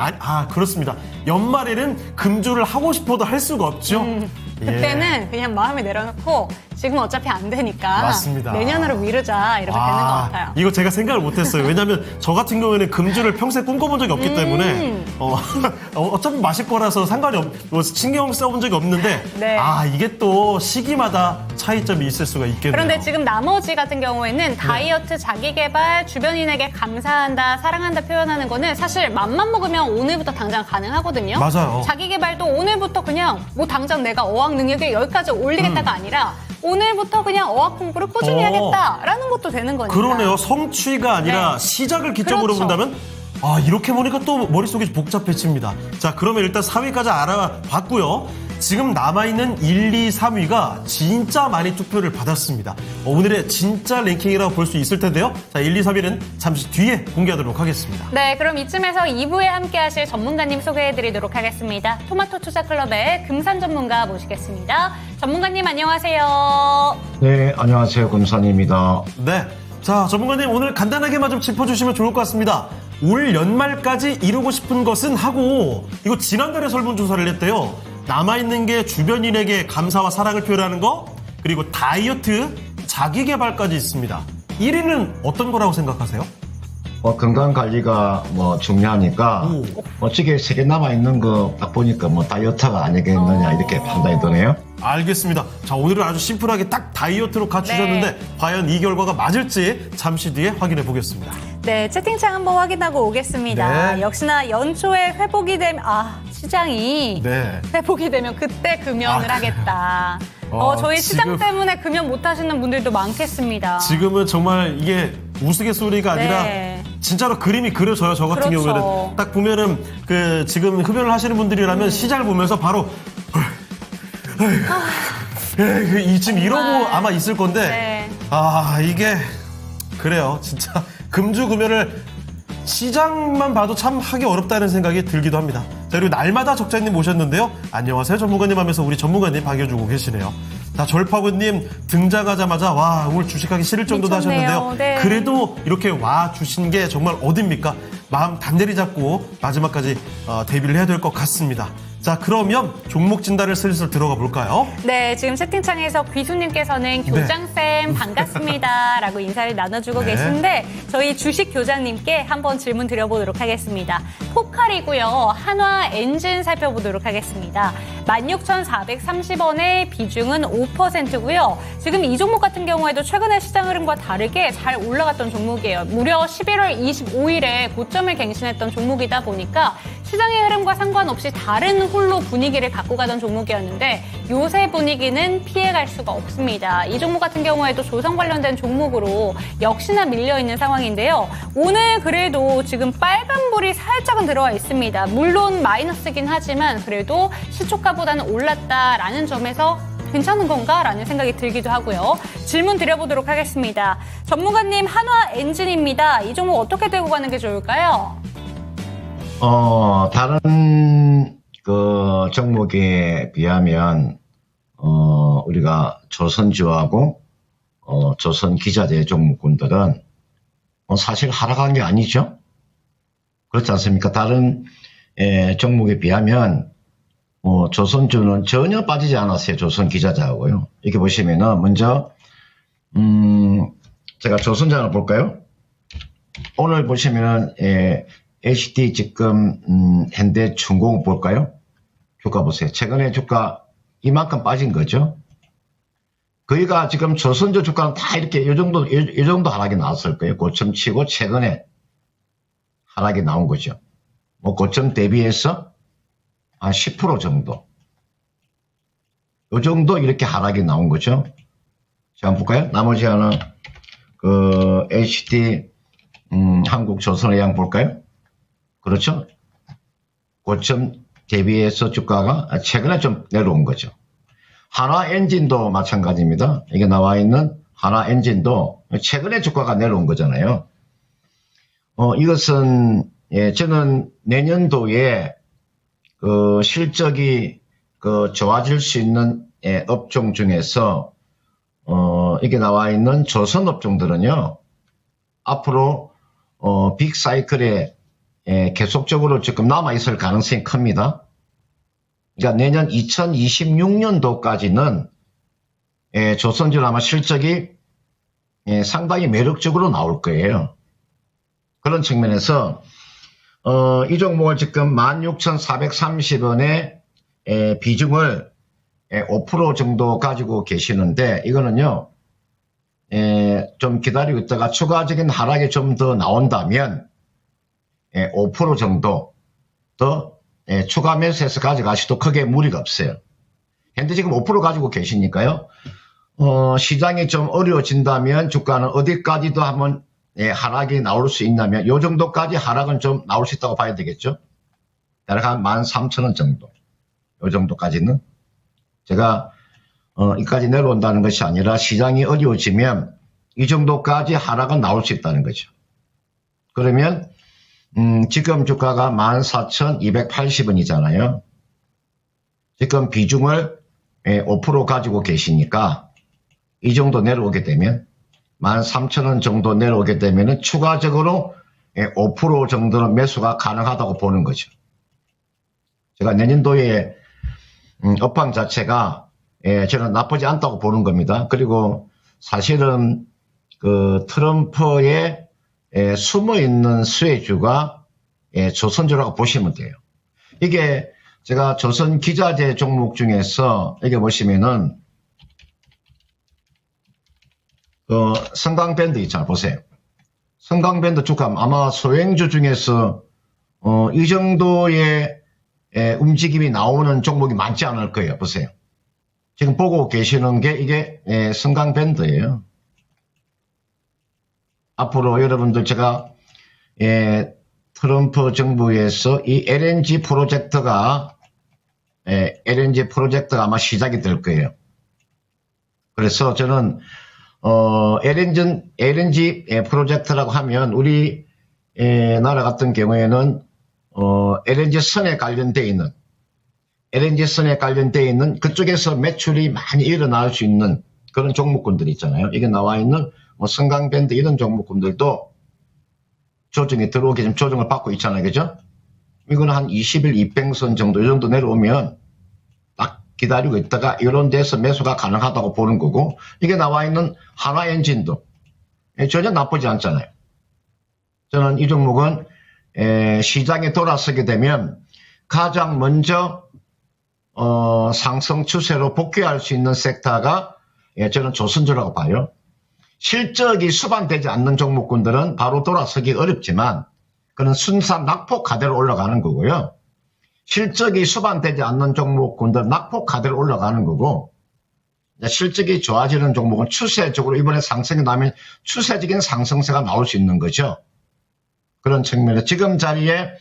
Speaker 2: 그렇습니다. 연말에는 금주를 하고 싶어도 할 수가 없죠.
Speaker 3: 그때는 그냥 마음에 내려놓고 지금 어차피 안 되니까
Speaker 2: 맞습니다.
Speaker 3: 내년으로 미루자 이렇게 되는 것 같아요.
Speaker 2: 이거 제가 생각을 못했어요. 왜냐하면 저 같은 경우에는 금주를 평소에 꿈꿔본 적이 없기 때문에 어차피 마실 거라서 상관이 신경 써본 적이 없는데
Speaker 3: 네.
Speaker 2: 이게 또 시기마다 차이점이 있을 수가 있겠네요.
Speaker 3: 그런데 지금 나머지 같은 경우에는 다이어트, 자기개발, 주변인에게 감사한다, 사랑한다 표현하는 거는 사실 맘만 먹으면 오늘부터 당장 가능하거든요.
Speaker 2: 맞아요.
Speaker 3: 자기개발도 오늘부터 그냥 뭐 당장 내가 어학 능력을 여기까지 올리겠다가 아니라 오늘부터 그냥 어학 공부를 꾸준히 하겠다라는 것도 되는 거니까.
Speaker 2: 그러네요. 성취가 아니라
Speaker 3: 네.
Speaker 2: 시작을 기점으로
Speaker 3: 그렇죠.
Speaker 2: 본다면 이렇게 보니까 또 머릿속이 복잡해집니다. 자, 그러면 일단 4위까지 알아봤고요. 지금 남아있는 1, 2, 3위가 진짜 많이 투표를 받았습니다. 오늘의 진짜 랭킹이라고 볼 수 있을 텐데요. 자, 1, 2, 3위는 잠시 뒤에 공개하도록 하겠습니다.
Speaker 3: 네, 그럼 이쯤에서 2부에 함께 하실 전문가님 소개해드리도록 하겠습니다. 토마토 투자클럽의 금산 전문가 모시겠습니다. 전문가님 안녕하세요.
Speaker 6: 네, 안녕하세요. 금산입니다.
Speaker 2: 네. 자, 전문가님 오늘 간단하게만 좀 짚어주시면 좋을 것 같습니다. 올 연말까지 이루고 싶은 것은 하고 이거 지난달에 설문조사를 했대요. 남아있는 게 주변인에게 감사와 사랑을 표현하는 거 그리고 다이어트, 자기개발까지 있습니다. 1위는 어떤 거라고 생각하세요?
Speaker 6: 건강관리가 중요하니까 어찌게 3개 남아있는 거 딱 보니까 다이어트가 아니겠느냐 이렇게 판단이 드네요.
Speaker 2: 알겠습니다. 자, 오늘은 아주 심플하게 딱 다이어트로 갖추셨는데
Speaker 3: 네.
Speaker 2: 과연 이 결과가 맞을지 잠시 뒤에 확인해 보겠습니다.
Speaker 3: 네, 채팅창 한번 확인하고 오겠습니다.
Speaker 2: 네.
Speaker 3: 역시나 연초에 회복이 되면 시장이
Speaker 2: 네.
Speaker 3: 회복이 되면 그때 금연을 하겠다. 저희 시장
Speaker 2: 지금-
Speaker 3: 때문에 금연 못 하시는 분들도 많겠습니다.
Speaker 2: 지금은 정말 이게 우스갯소리가 아니라
Speaker 3: 네.
Speaker 2: 진짜로 그림이 그려져요. 저 같은
Speaker 3: 그렇죠.
Speaker 2: 경우에는 딱 보면은 지금 흡연을 하시는 분들이라면 시장을 보면서 바로 지금 이러고 아마 있을 건데
Speaker 3: 네.
Speaker 2: 이게 그래요. 진짜 금주금연을 시장만 봐도 참 하기 어렵다는 생각이 들기도 합니다. 자, 그리고 날마다 적자님 모셨는데요. 안녕하세요 전문가님 하면서 우리 전문가님 반겨주고 계시네요. 자, 절파구님 등장하자마자 오늘 주식하기 싫을 정도도
Speaker 3: 미쳤네요.
Speaker 2: 하셨는데요.
Speaker 3: 네.
Speaker 2: 그래도 이렇게 주신 게 정말 어딥니까? 마음 단대리 잡고 마지막까지 데뷔를 해야 될 것 같습니다. 자, 그러면 종목 진단을 슬슬 들어가 볼까요?
Speaker 3: 네, 지금 채팅창에서 귀수님께서는 교장쌤 반갑습니다 라고 인사를 나눠주고 계신데 저희 주식 교장님께 한번 질문 드려보도록 하겠습니다. 포칼이고요. 한화 엔진 살펴보도록 하겠습니다. 16,430원의 비중은 5%고요. 지금 이 종목 같은 경우에도 최근의 시장 흐름과 다르게 잘 올라갔던 종목이에요. 무려 11월 25일에 고점을 갱신했던 종목이다 보니까 시장의 흐름과 상관없이 다른 홀로 분위기를 갖고 가던 종목이었는데 요새 분위기는 피해갈 수가 없습니다. 이 종목 같은 경우에도 조선 관련된 종목으로 역시나 밀려있는 상황인데요. 오늘 그래도 지금 빨간불이 살짝은 들어와 있습니다. 물론 마이너스긴 하지만 그래도 시초가보다는 올랐다라는 점에서 괜찮은 건가? 라는 생각이 들기도 하고요. 질문 드려보도록 하겠습니다. 전문가님, 한화 엔진입니다. 이 종목 어떻게 들고 가는 게 좋을까요?
Speaker 6: 다른 그 종목에 비하면 우리가 조선주하고 조선기자재 종목군들은 사실 하락한 게 아니죠. 그렇지 않습니까? 다른 종목에 비하면 조선주는 전혀 빠지지 않았어요. 조선기자재하고요. 이렇게 보시면은 먼저 제가 조선주 하나 볼까요? 오늘 보시면은 HD 지금 현대중공 볼까요? 주가 보세요. 최근에 주가 이만큼 빠진 거죠. 거기가 지금 조선주 주가는 다 이렇게 이 정도 하락이 나왔을 거예요. 고점 치고 최근에 하락이 나온 거죠. 뭐 고점 대비해서 한 10% 정도. 이 정도 이렇게 하락이 나온 거죠. 자, 한번 볼까요? 나머지 하나 그 HD 한국조선해양 볼까요? 그렇죠? 고점 대비해서 주가가 최근에 좀 내려온 거죠. 한화 엔진도 마찬가지입니다. 이게 나와 있는 한화 엔진도 최근에 주가가 내려온 거잖아요. 이것은 저는 내년도에 그 실적이 그 좋아질 수 있는 업종 중에서 이게 나와 있는 조선 업종들은요. 앞으로 빅사이클에 계속적으로 지금 남아있을 가능성이 큽니다. 그러니까 내년 2026년도까지는 조선주는 아마 실적이 상당히 매력적으로 나올 거예요. 그런 측면에서 이 종목을 지금 16,430원의 비중을 5% 정도 가지고 계시는데 이거는요. 좀 기다리고 있다가 추가적인 하락이 좀 더 나온다면 5% 정도 더 추가 매수해서 가져가셔도 크게 무리가 없어요. 현재 지금 5% 가지고 계시니까요. 시장이 좀 어려워진다면 주가는 어디까지도 한번 하락이 나올 수 있냐면 요 정도까지 하락은 좀 나올 수 있다고 봐야 되겠죠. 약 한 13,000원 정도. 요 정도까지는 제가 이까지 내려온다는 것이 아니라 시장이 어려워지면 이 정도까지 하락은 나올 수 있다는 거죠. 그러면 지금 주가가 14,280원이잖아요. 지금 비중을 5% 가지고 계시니까 이 정도 내려오게 되면 13,000원 정도 내려오게 되면 추가적으로 5% 정도는 매수가 가능하다고 보는 거죠. 제가 내년도에 업황 자체가 저는 나쁘지 않다고 보는 겁니다. 그리고 사실은 그 트럼프의 숨어있는 수혜주가 조선주라고 보시면 돼요. 이게 제가 조선 기자재 종목 중에서 이게 보시면은 성강밴드 있잖아요. 보세요. 성강밴드 주가 아마 소행주 중에서 이 정도의 움직임이 나오는 종목이 많지 않을 거예요. 보세요. 지금 보고 계시는 게 이게 성강밴드예요. 앞으로 여러분들 제가 트럼프 정부에서 이 LNG 프로젝트가 아마 시작이 될 거예요. 그래서 저는 LNG 프로젝트라고 하면 우리 나라 같은 경우에는 LNG 선에 관련되어 있는 그쪽에서 매출이 많이 일어날 수 있는 그런 종목군들이 있잖아요. 이게 나와 있는 뭐 성강밴드 이런 종목군들도 조정이 들어오게 좀 조정을 받고 있잖아요. 그죠? 이거는 한 20일 이평선 정도, 이 정도 내려오면 딱 기다리고 있다가 이런 데서 매수가 가능하다고 보는 거고, 이게 나와 있는 한화엔진도 전혀 나쁘지 않잖아요. 저는 이 종목은 시장에 돌아서게 되면 가장 먼저 상승 추세로 복귀할 수 있는 섹터가 저는 조선주라고 봐요. 실적이 수반되지 않는 종목군들은 바로 돌아서기 어렵지만 그는 순산 낙폭 가대로 올라가는 거고요. 실적이 수반되지 않는 종목군들은 낙폭 가대로 올라가는 거고, 실적이 좋아지는 종목은 추세적으로 이번에 상승이 나면 추세적인 상승세가 나올 수 있는 거죠. 그런 측면에서 지금 자리에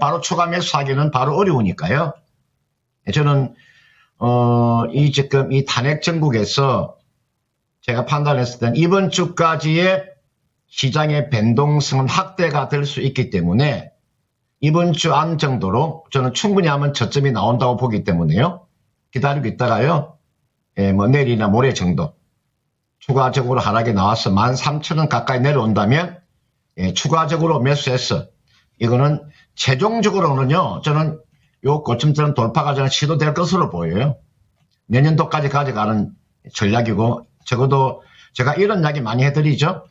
Speaker 6: 바로 추가 매수하기는 바로 어려우니까요. 저는 지금 이 탄핵 정국에서 제가 판단했을 때는 이번 주까지의 시장의 변동성은 확대가 될 수 있기 때문에 이번 주 안 정도로 저는 충분히 하면 저점이 나온다고 보기 때문에요. 기다리고 있다가요. 뭐 내일이나 모레 정도 추가적으로 하락이 나와서 13,000원 가까이 내려온다면 추가적으로 매수해서 이거는 최종적으로는요. 저는 요 고점점 돌파가 저는 시도될 것으로 보여요. 내년도까지 가져가는 전략이고, 적어도 제가 이런 이야기 많이 해드리죠.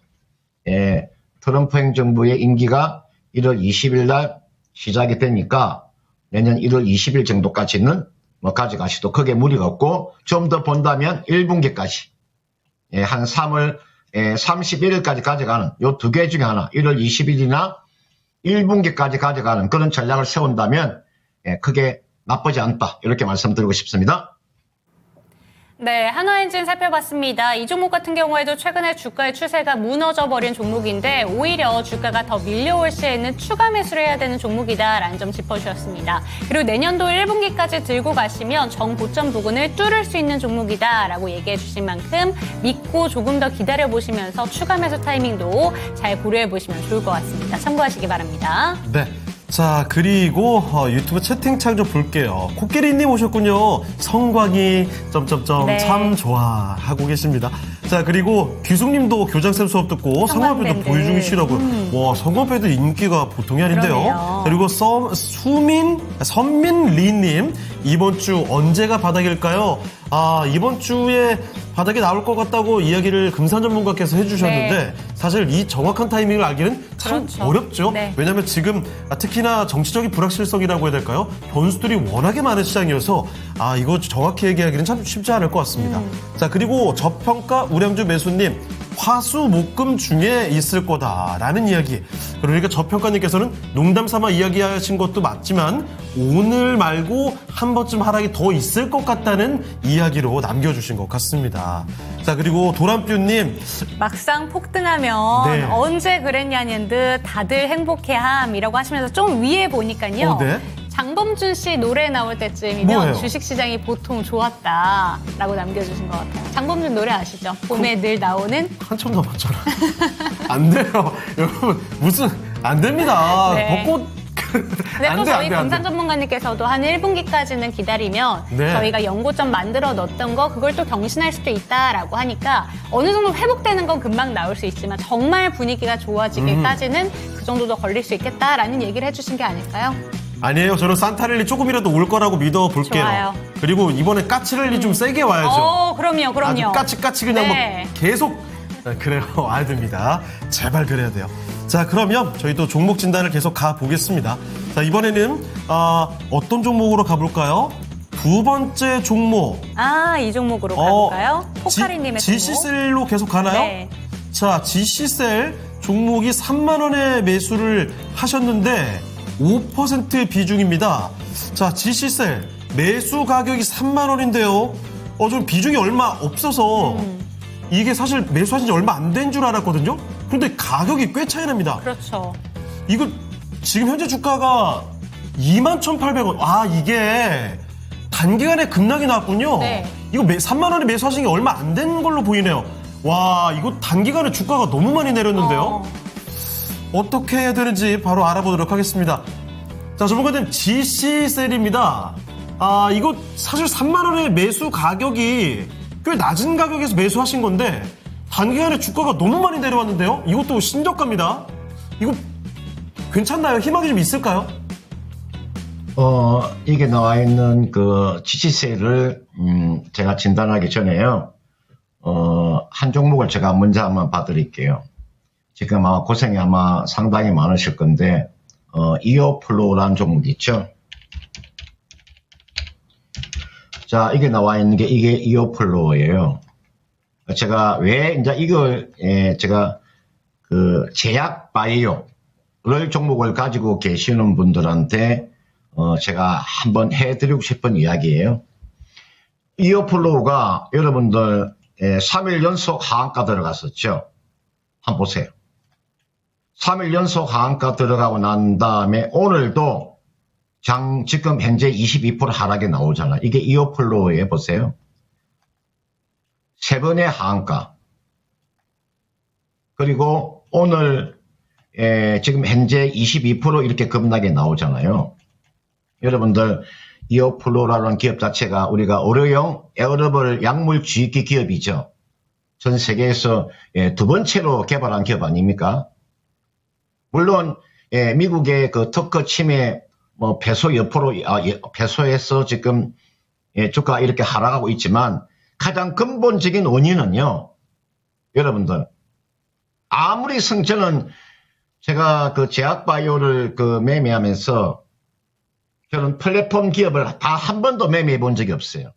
Speaker 6: 트럼프 행정부의 임기가 1월 20일 날 시작이 되니까 내년 1월 20일 정도까지는 뭐 가져가시도 크게 무리가 없고, 좀 더 본다면 1분기까지 한 3월 31일까지 가져가는 요 두 개 중에 하나, 1월 20일이나 1분기까지 가져가는 그런 전략을 세운다면 크게 나쁘지 않다, 이렇게 말씀드리고 싶습니다.
Speaker 3: 네, 한화엔진 살펴봤습니다. 이 종목 같은 경우에도 최근에 주가의 추세가 무너져버린 종목인데 오히려 주가가 더 밀려올 시에는 추가 매수를 해야 되는 종목이다라는 점 짚어주셨습니다. 그리고 내년도 1분기까지 들고 가시면 정고점 부근을 뚫을 수 있는 종목이다라고 얘기해 주신 만큼 믿고 조금 더 기다려보시면서 추가 매수 타이밍도 잘 고려해보시면 좋을 것 같습니다. 참고하시기 바랍니다.
Speaker 2: 네. 자, 그리고 유튜브 채팅창 좀 볼게요. 코끼리님 오셨군요. 성광이
Speaker 3: 네.
Speaker 2: 참 좋아하고 계십니다. 자, 그리고 규숙님도 교장쌤 수업 듣고 성광배도 보유 중이시라고요. 와, 성광배도 인기가 보통이 아닌데요.
Speaker 3: 그러네요.
Speaker 2: 그리고 선민리님, 이번 주 언제가 바닥일까요? 아, 이번 주에 바닥이 나올 것 같다고 이야기를 금산 전문가께서 해주셨는데,
Speaker 3: 네.
Speaker 2: 사실 이 정확한 타이밍을 알기는 참
Speaker 3: 그렇죠.
Speaker 2: 어렵죠.
Speaker 3: 네.
Speaker 2: 왜냐하면 지금 특히나 정치적인 불확실성이라고 해야 될까요? 변수들이 워낙에 많은 시장이어서 이거 정확히 얘기하기는 참 쉽지 않을 것 같습니다. 자, 그리고 저평가 우량주 매수님, 화수목금 중에 있을 거다라는 이야기. 그러니까 저평가님께서는 농담 삼아 이야기하신 것도 맞지만 오늘 말고 한 번쯤 하락이 더 있을 것 같다는 이야기로 남겨주신 것 같습니다. 자, 그리고 도란뷰님,
Speaker 3: 막상 폭등하면
Speaker 2: 네.
Speaker 3: 언제 그랬냐는 듯 다들 행복해함이라고 하시면서 좀 위에 보니까요.
Speaker 2: 네.
Speaker 3: 장범준 씨 노래 나올 때쯤이면
Speaker 2: 뭐예요?
Speaker 3: 주식시장이 보통 좋았다라고 남겨주신 것 같아요. 장범준 노래 아시죠? 봄에 늘 나오는
Speaker 2: 한참 남았잖아. 안 돼요. 여러분, 안 됩니다.
Speaker 3: 네.
Speaker 2: 벚꽃.
Speaker 3: 근데 또 저희 금산 전문가님께서도 한 1분기까지는 기다리면
Speaker 2: 네.
Speaker 3: 저희가 연고점 만들어 넣었던 거 그걸 또 경신할 수도 있다라고 하니까 어느 정도 회복되는 건 금방 나올 수 있지만 정말 분위기가 좋아지기까지는 그 정도 더 걸릴 수 있겠다라는 얘기를 해주신 게 아닐까요?
Speaker 2: 아니에요. 저는 산타랠리 조금이라도 올 거라고 믿어볼게요.
Speaker 3: 좋아요.
Speaker 2: 그리고 이번에 까치랠리 좀 세게 와야죠.
Speaker 3: 그럼요.
Speaker 2: 아주 까치 그냥
Speaker 3: 네.
Speaker 2: 막 계속. 그래요. 와야 됩니다. 제발 그래야 돼요. 자, 그러면 저희도 종목 진단을 계속 가보겠습니다. 자, 이번에는 어떤 종목으로 가볼까요? 두 번째 종목.
Speaker 3: 이 종목으로 가볼까요? 포카리님의 종목.
Speaker 2: GC셀로 계속 가나요?
Speaker 3: 네.
Speaker 2: 자, GC셀 종목이 3만 원에 매수를 하셨는데 5% 비중입니다. 자, GC셀 매수 가격이 3만 원인데요. 좀 비중이 얼마 없어서 이게 사실 매수하신 지 얼마 안 된 줄 알았거든요. 그런데 가격이 꽤 차이 납니다.
Speaker 3: 그렇죠.
Speaker 2: 이거 지금 현재 주가가 21,800원. 이게 단기간에 급락이 나왔군요.
Speaker 3: 네.
Speaker 2: 이거 3만 원에 매수하신 게 얼마 안 된 걸로 보이네요. 와, 이거 단기간에 주가가 너무 많이 내렸는데요. 어떻게 해야 되는지 바로 알아보도록 하겠습니다. 자, 전문가님, GC셀입니다. 이거 사실 3만 원의 매수 가격이 꽤 낮은 가격에서 매수하신 건데 단기간에 주가가 너무 많이 내려왔는데요. 이것도 신저가입니다. 이거 괜찮나요? 희망이 좀 있을까요?
Speaker 6: 이게 나와 있는 그 지지세를, 제가 진단하기 전에요. 한 종목을 제가 먼저 한번 봐드릴게요. 지금 아마 고생이 아마 상당히 많으실 건데, 이오플로우라는 종목이 있죠. 자, 이게 나와 있는 게 이게 이오플로우예요. 제가 왜 이제 이걸, 제가 그 제약 바이오를 종목을 가지고 계시는 분들한테 제가 한번 해드리고 싶은 이야기예요. 이오플로우가 여러분들 3일 연속 하한가 들어갔었죠. 한번 보세요. 3일 연속 하한가 들어가고 난 다음에 오늘도 지금 현재 22% 하락이 나오잖아. 이게 이오플로우에 보세요. 세 번의 하한가. 그리고 오늘 지금 현재 22% 이렇게 급락이 나오잖아요. 여러분들 이오플로우라는 기업 자체가 우리가 의료용 에어러블 약물 주입기 기업이죠. 전 세계에서 두 번째로 개발한 기업 아닙니까? 물론 미국의 그 특허 침해 뭐 배소 여포로 배소해서 지금 주가가 이렇게 하락하고 있지만 가장 근본적인 원인은요. 여러분들 아무리 저는 제가 그 제약바이오를 그 매매하면서 저는 플랫폼 기업을 다 한 번도 매매해 본 적이 없어요.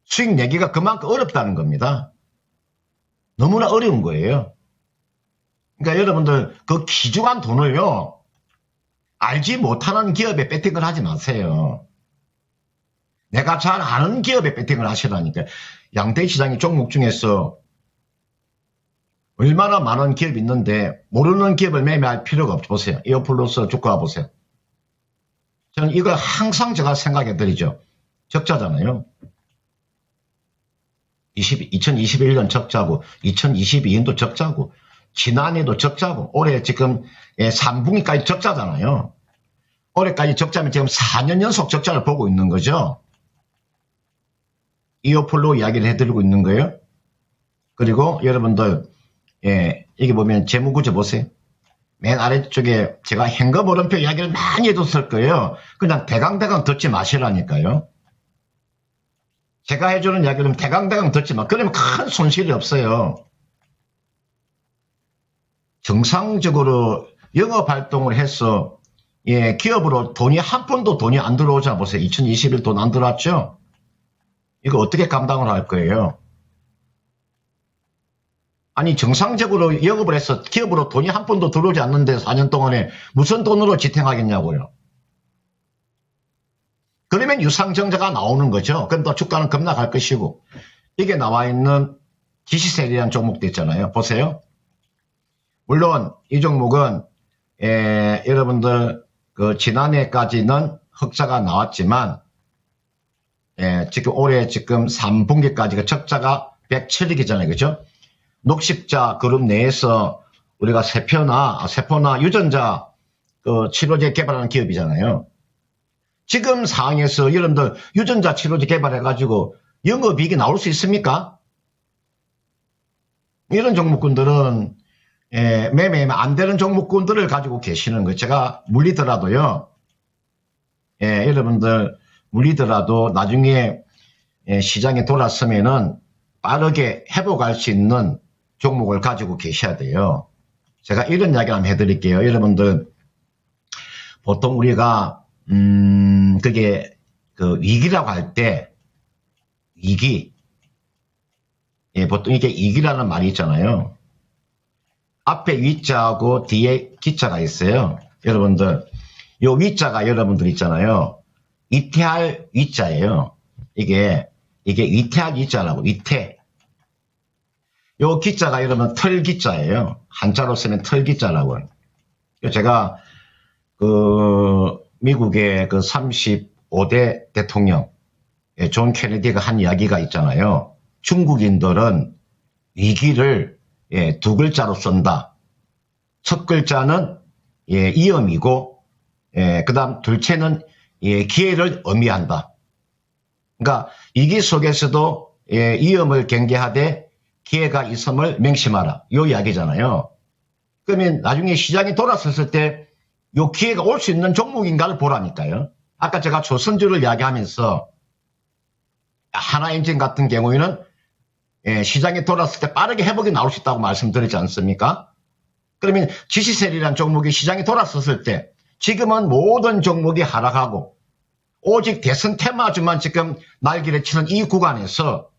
Speaker 6: 수익 내기가 그만큼 어렵다는 겁니다. 너무나 어려운 거예요. 그러니까 여러분들 그 귀중한 돈을요. 알지 못하는 기업에 배팅을 하지 마세요. 내가 잘 아는 기업에 배팅을 하시라니까. 양대시장의 종목 중에서 얼마나 많은 기업이 있는데 모르는 기업을 매매할 필요가 없죠. 보세요. 이오플러스 주가 보세요. 저는 이걸 항상 제가 생각해 드리죠. 적자잖아요. 2021년 적자고 2022년도 적자고 지난해도 적자고 올해 지금 3분기까지 적자잖아요. 올해까지 적자면 지금 4년 연속 적자를 보고 있는 거죠. 이오플로우 이야기를 해드리고 있는 거예요. 그리고 여러분들 여기 보면 재무구조 보세요. 맨 아래쪽에 제가 현금 오름표 이야기를 많이 해줬을 거예요. 그냥 대강대강 듣지 마시라니까요. 제가 해주는 이야기는 대강대강 듣지 마. 그러면 큰 손실이 없어요. 정상적으로 영업활동을 해서 기업으로 돈이 한 푼도 돈이 안 들어오자 보세요. 2021 돈 안 들어왔죠? 이거 어떻게 감당을 할 거예요? 아니 정상적으로 영업을 해서 기업으로 돈이 한 푼도 들어오지 않는데 4년 동안에 무슨 돈으로 지탱하겠냐고요. 그러면 유상증자가 나오는 거죠. 그럼 또 주가는 급락할 것이고. 이게 나와 있는 지시세리한 종목도 있잖아요. 보세요. 물론 이 종목은 여러분들 그 지난해까지는 흑자가 나왔지만 지금 올해 지금 3분기까지가 적자가 107억이잖아요. 그죠? 녹십자 그룹 내에서 우리가 세포나 유전자 그 치료제 개발하는 기업이잖아요. 지금 상황에서 여러분들 유전자 치료제 개발해가지고 영업이익이 나올 수 있습니까? 이런 종목군들은 매매하면 안 되는 종목군들을 가지고 계시는 거예요. 제가 물리더라도요. 여러분들 물리더라도 나중에 시장에 돌아서면은 빠르게 회복할 수 있는 종목을 가지고 계셔야 돼요. 제가 이런 이야기 한번 해드릴게요. 여러분들 보통 우리가 그게 그 위기라고 할 때 위기 보통 이게 위기라는 말이 있잖아요. 앞에 위자하고 뒤에 기자가 있어요. 여러분들 요 위자가 여러분들 있잖아요. 위태할 위자예요. 이게 위태할 위자라고 위태. 요 기자가 여러분 털기자예요. 한자로 쓰면 털기자라고. 제가 그 미국의 그 35대 대통령 존 케네디가 한 이야기가 있잖아요. 중국인들은 위기를 두 글자로 쓴다. 첫 글자는 위험이고 그다음 둘째는 기회를 의미한다. 그러니까 위기 속에서도 위험을 경계하되 기회가 있음을 명심하라. 요 이야기잖아요. 그러면 나중에 시장이 돌아섰을 때 요 기회가 올 수 있는 종목인가를 보라니까요. 아까 제가 조선주를 이야기하면서 하나엔진 같은 경우에는 시장에 돌았을 때 빠르게 회복이 나올 수 있다고 말씀드리지 않습니까? 그러면 지시셀이라는 종목이 시장에 돌았었을 때 지금은 모든 종목이 하락하고 오직 대선 테마주만 지금 날개를 치는 이 구간에서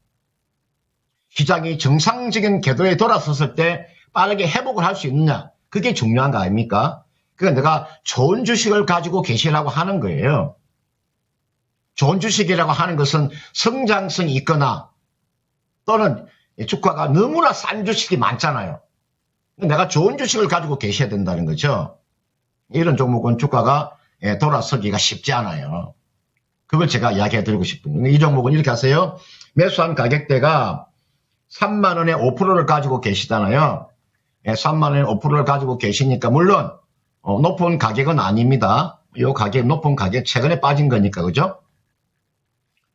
Speaker 6: 시장이 정상적인 궤도에 돌아섰을 때 빠르게 회복을 할 수 있느냐, 그게 중요한 거 아닙니까? 그러니까 내가 좋은 주식을 가지고 계시라고 하는 거예요. 좋은 주식이라고 하는 것은 성장성이 있거나 또는 주가가 너무나 싼 주식이 많잖아요. 내가 좋은 주식을 가지고 계셔야 된다는 거죠. 이런 종목은 주가가 돌아서기가 쉽지 않아요. 그걸 제가 이야기해 드리고 싶은데, 이 종목은 이렇게 하세요. 매수한 가격대가 3만 원에 5%를 가지고 계시잖아요. 3만 원에 5%를 가지고 계시니까 물론 높은 가격은 아닙니다. 요 가격, 높은 가격 최근에 빠진 거니까, 그죠?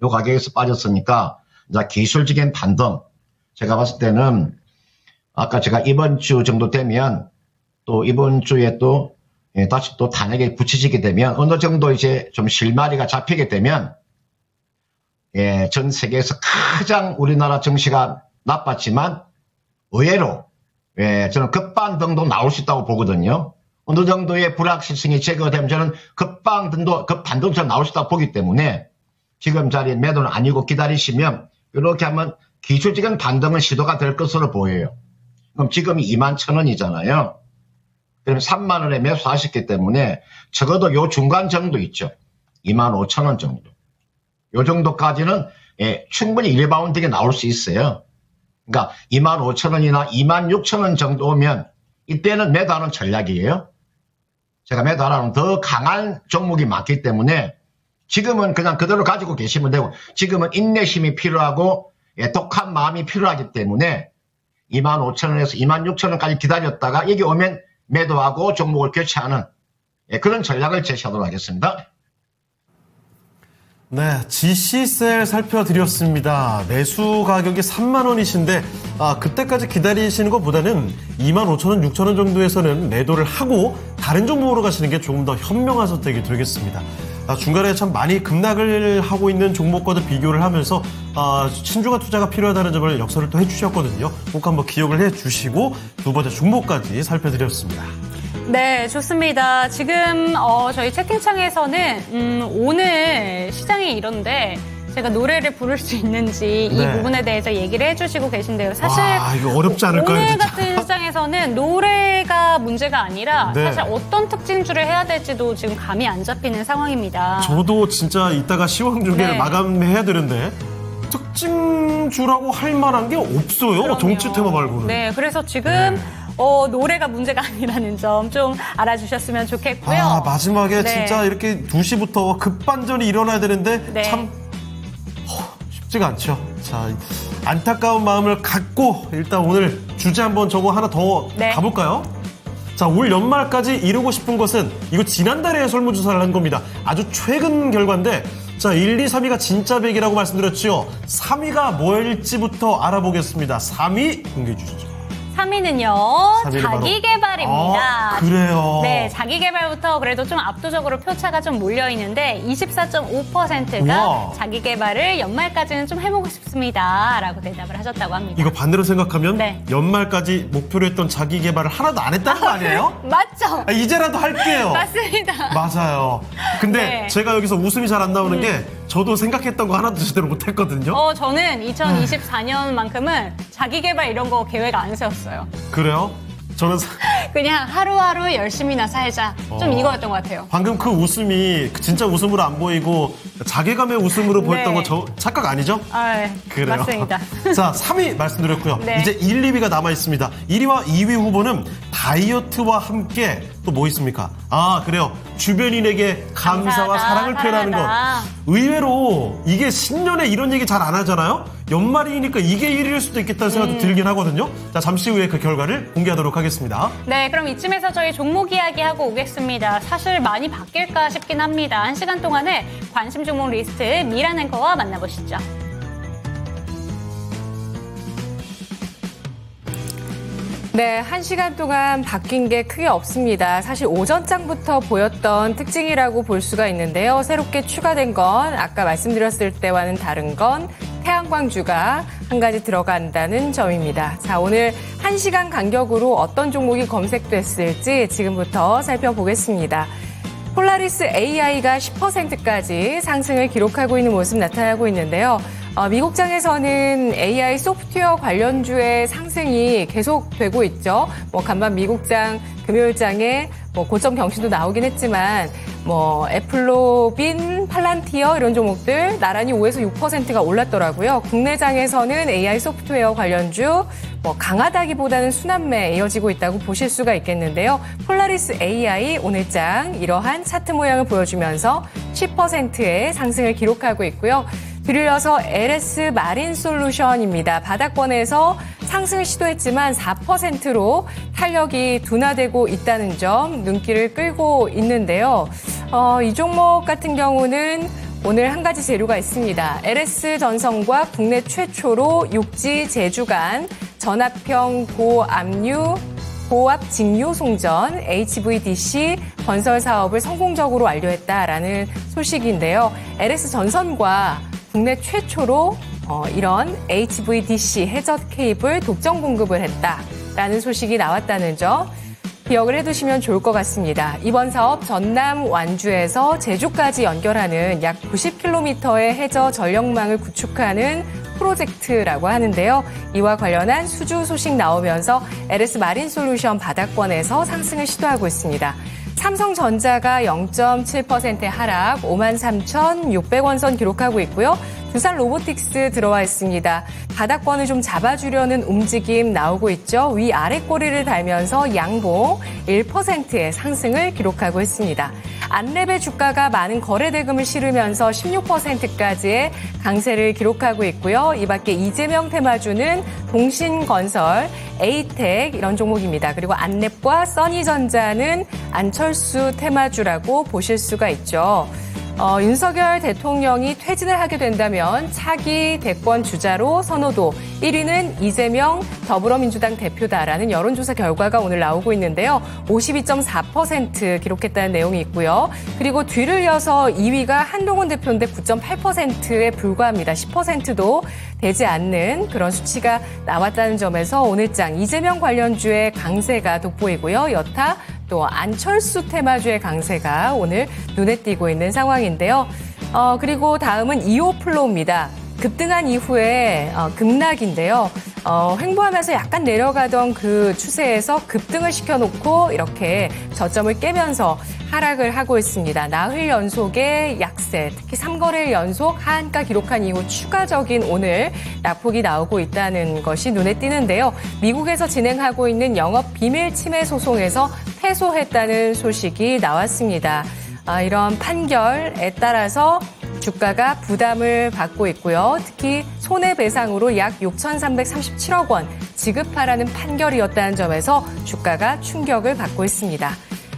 Speaker 6: 요 가격에서 빠졌으니까 이제 기술적인 반등, 제가 봤을 때는 아까 제가 이번 주 정도 되면 또 이번 주에 또 다시 또 탄핵에 붙여지게 되면 어느 정도 이제 좀 실마리가 잡히게 되면 전 세계에서 가장 우리나라 증시가 나빴지만 의외로 저는 급반등도 나올 수 있다고 보거든요. 어느 정도의 불확실성이 제거되면 저는 급반등도 나올 수 있다고 보기 때문에 지금 자리에 매도는 아니고 기다리시면 이렇게 하면 기술적인 반등은 시도가 될 것으로 보여요. 그럼 지금이 21,000원이잖아요. 그럼 3만 원에 매수하셨기 때문에 적어도 요 중간 정도 있죠. 25,000원 정도. 요 정도까지는 충분히 리바운딩이 나올 수 있어요. 그러니까 25,000원이나 26,000원 정도 오면 이때는 매도하는 전략이에요. 제가 매도하라는 더 강한 종목이 많기 때문에 지금은 그냥 그대로 가지고 계시면 되고, 지금은 인내심이 필요하고 독한 마음이 필요하기 때문에 25,000원에서 26,000원까지 기다렸다가 여기 오면 매도하고 종목을 교체하는 그런 전략을 제시하도록 하겠습니다.
Speaker 2: 네, GC셀 살펴드렸습니다. 매수 가격이 3만 원이신데 그때까지 기다리시는 것보다는 25,000원, 6,000원 정도에서는 매도를 하고 다른 종목으로 가시는 게 조금 더 현명한 선택이 되겠습니다. 중간에 참 많이 급락을 하고 있는 종목과도 비교를 하면서 신중한 투자가 필요하다는 점을 역설을 또 해주셨거든요. 꼭 한번 기억을 해주시고 두 번째 종목까지 살펴드렸습니다.
Speaker 3: 네, 좋습니다. 지금 저희 채팅창에서는 오늘 시장이 이런데 제가 노래를 부를 수 있는지 이 부분에 대해서 얘기를 해주시고 계신데요. 사실
Speaker 2: 이거 어렵지 않을까요?
Speaker 3: 오늘
Speaker 2: 진짜?
Speaker 3: 같은 시장에서는 노래가 문제가 아니라 사실 어떤 특징주를 해야 될지도 지금 감이 안 잡히는 상황입니다.
Speaker 2: 저도 진짜 이따가 시황중계를
Speaker 3: 네.
Speaker 2: 마감해야 되는데 특징주라고 할 만한 게 없어요.
Speaker 3: 그럼요.
Speaker 2: 정치 테마 말고는.
Speaker 3: 네, 그래서 지금 노래가 문제가 아니라는 점 좀 알아주셨으면 좋겠고요.
Speaker 2: 마지막에
Speaker 3: 네.
Speaker 2: 진짜 이렇게 2시부터 급반전이 일어나야 되는데
Speaker 3: 네.
Speaker 2: 참 쉽지가 않죠. 자, 안타까운 마음을 갖고 일단 오늘 주제 한번 저거 하나 더 가볼까요? 자, 올 연말까지 이루고 싶은 것은 이거 지난달에 설문조사를 한 겁니다. 아주 최근 결과인데 자, 1, 2, 3위가 진짜 100이라고 말씀드렸죠. 3위가 뭘지부터 알아보겠습니다. 3위 공개해 주시죠.
Speaker 3: 3위는요, 자기개발입니다.
Speaker 2: 그래요?
Speaker 3: 네, 자기개발부터 그래도 좀 압도적으로 표차가 좀 몰려있는데 24.5%가 자기개발을 연말까지는 좀 해보고 싶습니다. 라고 대답을 하셨다고 합니다.
Speaker 2: 이거 반대로 생각하면
Speaker 3: 네.
Speaker 2: 연말까지 목표로 했던 자기개발을 하나도 안 했다는 거 아니에요?
Speaker 3: 맞죠?
Speaker 2: 이제라도 할게요.
Speaker 3: 맞습니다.
Speaker 2: 맞아요. 근데
Speaker 3: 네.
Speaker 2: 제가 여기서 웃음이 잘 안 나오는 게 저도 생각했던 거 하나도 제대로 못했거든요.
Speaker 3: 저는 2024년만큼은 자기개발 이런 거 계획 안 세웠어요.
Speaker 2: 그래요? 저는
Speaker 3: 그냥 하루하루 열심히나 살자. 좀 이거였던 것 같아요.
Speaker 2: 방금 그 웃음이 진짜 웃음으로 안 보이고 자괴감의 웃음으로 보였던 거 저 착각 아니죠? 그래요.
Speaker 3: 맞습니다.
Speaker 2: 자, 3위 말씀드렸고요.
Speaker 3: 네.
Speaker 2: 이제 1, 2위가 남아 있습니다. 1위와 2위 후보는 다이어트와 함께 또 뭐 있습니까? 그래요. 주변인에게 감사와 사랑을 표현하는 것. 의외로 이게 신년에 이런 얘기 잘 안 하잖아요. 연말이니까 이게 1위일 수도 있겠다는 생각도 들긴 하거든요. 자, 잠시 후에 그 결과를 공개하도록 하겠습니다.
Speaker 3: 네, 그럼 이쯤에서 저희 종목 이야기하고 오겠습니다. 사실 많이 바뀔까 싶긴 합니다. 1시간 동안에 관심 종목 리스트 미란 앵커와 만나보시죠.
Speaker 5: 네, 1시간 동안 바뀐 게 크게 없습니다. 사실 오전장부터 보였던 특징이라고 볼 수가 있는데요. 새롭게 추가된 건 아까 말씀드렸을 때와는 다른 건 태양광주가 한 가지 들어간다는 점입니다. 자, 오늘 1시간 간격으로 어떤 종목이 검색됐을지 지금부터 살펴보겠습니다. 폴라리스 AI가 10%까지 상승을 기록하고 있는 모습 나타나고 있는데요. 미국장에서는 AI 소프트웨어 관련주의 상승이 계속되고 있죠. 간밤 미국장 금요일장에 고점 경신도 나오긴 했지만 애플로빈, 팔란티어 이런 종목들 나란히 5에서 6%가 올랐더라고요. 국내장에서는 AI 소프트웨어 관련주 강하다기보다는 순환매에 이어지고 있다고 보실 수가 있겠는데요. 폴라리스 AI 오늘장 이러한 차트 모양을 보여주면서 10%의 상승을 기록하고 있고요. 뒤이어서 LS 마린 솔루션입니다. 바닥권에서 상승을 시도했지만 4%로 탄력이 둔화되고 있다는 점 눈길을 끌고 있는데요. 이 종목 같은 경우는 오늘 한 가지 재료가 있습니다. LS 전선과 국내 최초로 육지 제주 간 전압형 고압류 고압 직류 송전 HVDC 건설 사업을 성공적으로 완료했다라는 소식인데요. LS 전선과 국내 최초로 이런 HVDC 해저 케이블 독점 공급을 했다라는 소식이 나왔다는 점 기억을 해두시면 좋을 것 같습니다. 이번 사업 전남 완주에서 제주까지 연결하는 약 90km의 해저 전력망을 구축하는 프로젝트라고 하는데요. 이와 관련한 수주 소식 나오면서 LS 마린 솔루션 바닥권에서 상승을 시도하고 있습니다. 삼성전자가 0.7% 하락 53,600원 선 기록하고 있고요. 두산 로보틱스 들어와 있습니다. 바닥권을 좀 잡아주려는 움직임 나오고 있죠. 위아래 꼬리를 달면서 양봉 1%의 상승을 기록하고 있습니다. 안랩의 주가가 많은 거래 대금을 실으면서 16%까지의 강세를 기록하고 있고요. 이 밖에 이재명 테마주는 동신건설, 에이텍 이런 종목입니다. 그리고 안랩과 써니전자는 안철수 테마주라고 보실 수가 있죠. 윤석열 대통령이 퇴진을 하게 된다면 차기 대권 주자로 선호도 1위는 이재명 더불어민주당 대표다라는 여론조사 결과가 오늘 나오고 있는데요. 52.4% 기록했다는 내용이 있고요. 그리고 뒤를 이어서 2위가 한동훈 대표인데 9.8%에 불과합니다. 10%도 되지 않는 그런 수치가 나왔다는 점에서 오늘장 이재명 관련주의 강세가 돋보이고요. 여타 또 안철수 테마주의 강세가 오늘 눈에 띄고 있는 상황인데요. 그리고 다음은 이오플로우입니다. 급등한 이후에 급락인데요. 횡보하면서 약간 내려가던 그 추세에서 급등을 시켜놓고 이렇게 저점을 깨면서 하락을 하고 있습니다. 나흘 연속의 약세, 특히 3거래일 연속 하한가 기록한 이후 추가적인 오늘 낙폭이 나오고 있다는 것이 눈에 띄는데요. 미국에서 진행하고 있는 영업 비밀 침해 소송에서 패소했다는 소식이 나왔습니다. 이런 판결에 따라서 주가가 부담을 받고 있고요. 특히 손해배상으로 약 6,337억 원 지급하라는 판결이었다는 점에서 주가가 충격을 받고 있습니다.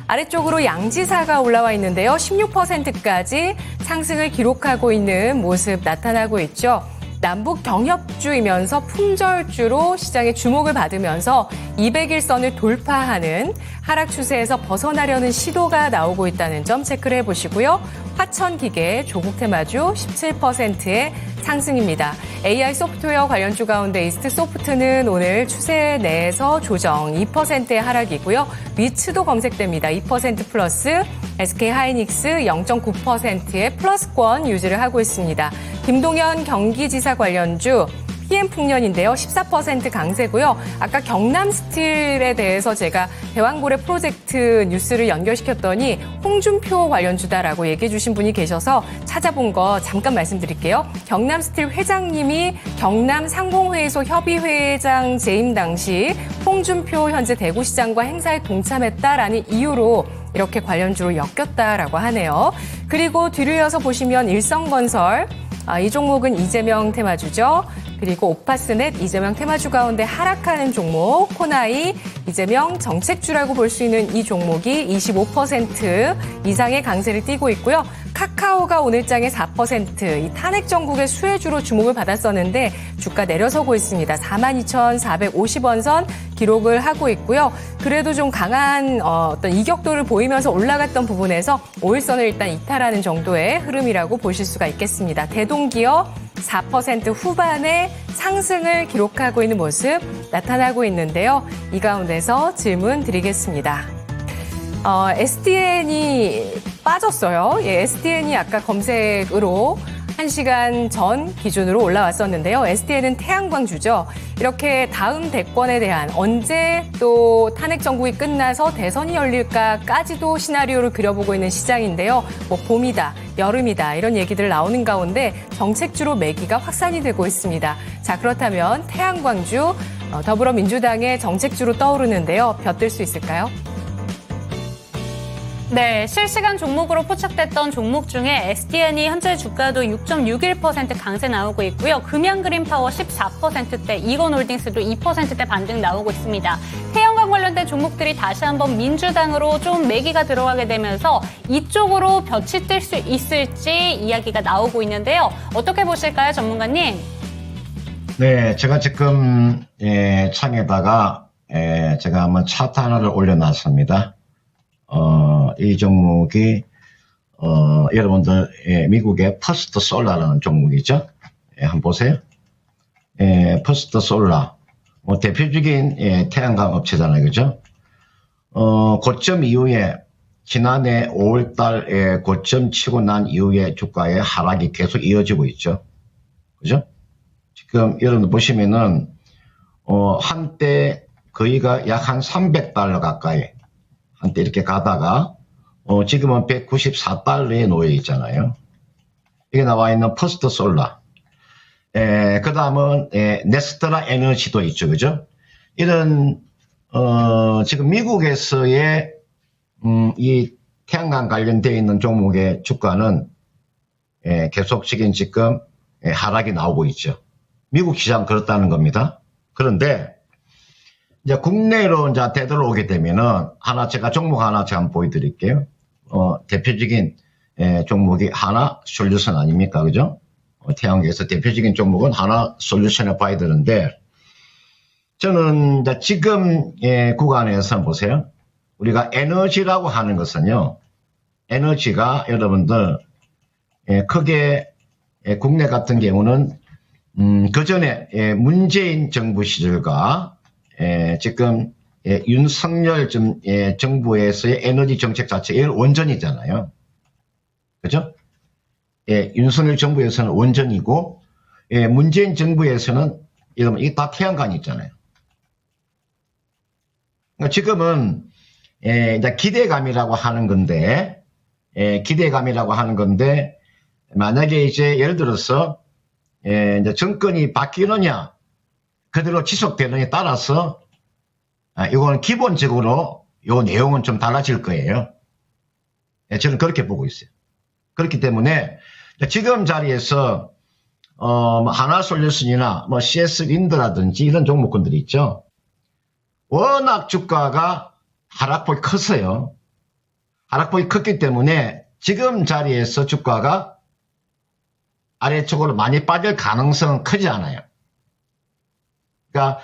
Speaker 5: 아래쪽으로 양지사가 올라와 있는데요. 16%까지 상승을 기록하고 있는 모습 나타나고 있죠. 남북 경협주이면서 품절주로 시장의 주목을 받으면서 200일선을 돌파하는 하락 추세에서 벗어나려는 시도가 나오고 있다는 점 체크를 해보시고요. 화천기계, 조국 테마주 17%의 상승입니다. AI 소프트웨어 관련주 가운데 이스트소프트는 오늘 추세 내에서 조정 2%의 하락이고요. 위츠도 검색됩니다. 2% 플러스, SK하이닉스 0.9%의 플러스권 유지를 하고 있습니다. 김동연 경기지사 관련주 PM풍년인데요. 14% 강세고요. 아까 경남스틸에 대해서 제가 대왕고래 프로젝트 뉴스를 연결시켰더니 홍준표 관련주다라고 얘기해 주신 분이 계셔서 찾아본 거 잠깐 말씀드릴게요. 경남스틸 회장님이 경남상공회의소 협의회장 재임 당시 홍준표 현재 대구시장과 행사에 동참했다라는 이유로 이렇게 관련주로 엮였다라고 하네요. 그리고 뒤를 이어서 보시면 일성건설, 이 종목은 이재명 테마주죠. 그리고 오파스넷 이재명 테마주 가운데 하락하는 종목 코나이 이재명 정책주라고 볼 수 있는 이 종목이 25% 이상의 강세를 띠고 있고요. 카카오가 오늘장에 4% 이 탄핵 정국의 수혜주로 주목을 받았었는데 주가 내려서고 있습니다. 42,450원 선 기록을 하고 있고요. 그래도 좀 강한 어떤 이격도를 보이면서 올라갔던 부분에서 5일선을 일단 이탈하는 정도의 흐름이라고 보실 수가 있겠습니다. 대동기업 4% 후반의 상승을 기록하고 있는 모습 나타나고 있는데요. 이 가운데서 질문 드리겠습니다. SDN이 빠졌어요. 예, SDN이 아까 검색으로 1시간 전 기준으로 올라왔었는데요. SDN은 태양광주죠. 이렇게 다음 대권에 대한 언제 또 탄핵 정국이 끝나서 대선이 열릴까까지도 시나리오를 그려보고 있는 시장인데요. 뭐 봄이다, 여름이다 이런 얘기들 나오는 가운데 정책주로 매기가 확산이 되고 있습니다. 자, 그렇다면 태양광주 더불어민주당의 정책주로 떠오르는데요. 벼뜰 수 있을까요?
Speaker 3: 네, 실시간 종목으로 포착됐던 종목 중에 SDN이 현재 주가도 6.61% 강세 나오고 있고요. 금양그린파워 14%대, 이건홀딩스도 2%대 반등 나오고 있습니다. 태양광 관련된 종목들이 다시 한번 민주당으로 좀 매기가 들어가게 되면서 이쪽으로 볕이 뜰 수 있을지 이야기가 나오고 있는데요. 어떻게 보실까요, 전문가님?
Speaker 6: 네, 제가 지금 창에다가 제가 한번 차트 하나를 올려놨습니다. 이 종목이 여러분들 미국의 퍼스트 솔라라는 종목이죠. 한번 보세요. 퍼스트 솔라 뭐 대표적인 태양광 업체잖아요, 그죠? 고점 이후에 지난해 5월달 고점 치고 난 이후에 주가의 하락이 계속 이어지고 있죠, 그죠? 지금 여러분 보시면은 한때 거의가 약 한 300달러 가까이 한때 이렇게 가다가 지금은 194달러에 놓여 있잖아요. 이게 나와 있는 퍼스트 솔라. 그 다음은 네스트라 에너지도 있죠, 그죠? 이런 지금 미국에서의 이 태양광 관련되어 있는 종목의 주가는 계속적인 지금 하락이 나오고 있죠. 미국 시장 그렇다는 겁니다. 그런데 이제 국내로 이제 되돌아오게 되면은 제가 종목 하나 제가 한번 보여드릴게요. 대표적인 종목이 하나 솔루션 아닙니까, 그죠? 태양광에서 대표적인 종목은 하나 솔루션을 봐야 되는데, 저는 이제 지금 구간에서 보세요. 우리가 에너지라고 하는 것은요, 에너지가 여러분들 크게 국내 같은 경우는 그 전에 문재인 정부 시절과 지금 윤석열 정부에서의 에너지 정책 자체가 원전이잖아요. 그죠? 윤석열 정부에서는 원전이고 문재인 정부에서는 이게 다 태양광이 있잖아요. 그러니까 지금은 이제 기대감이라고 하는 건데 만약에 이제 예를 들어서 이제 정권이 바뀌느냐 그대로 지속되느냐에 따라서 이거는 기본적으로 요 내용은 좀 달라질 거예요. 저는 그렇게 보고 있어요. 그렇기 때문에 지금 자리에서 하나솔루션이나 뭐 CS 윈드라든지 이런 종목군들이 있죠. 워낙 주가가 하락폭이 컸어요. 하락폭이 컸기 때문에 지금 자리에서 주가가 아래쪽으로 많이 빠질 가능성은 크지 않아요. 그러니까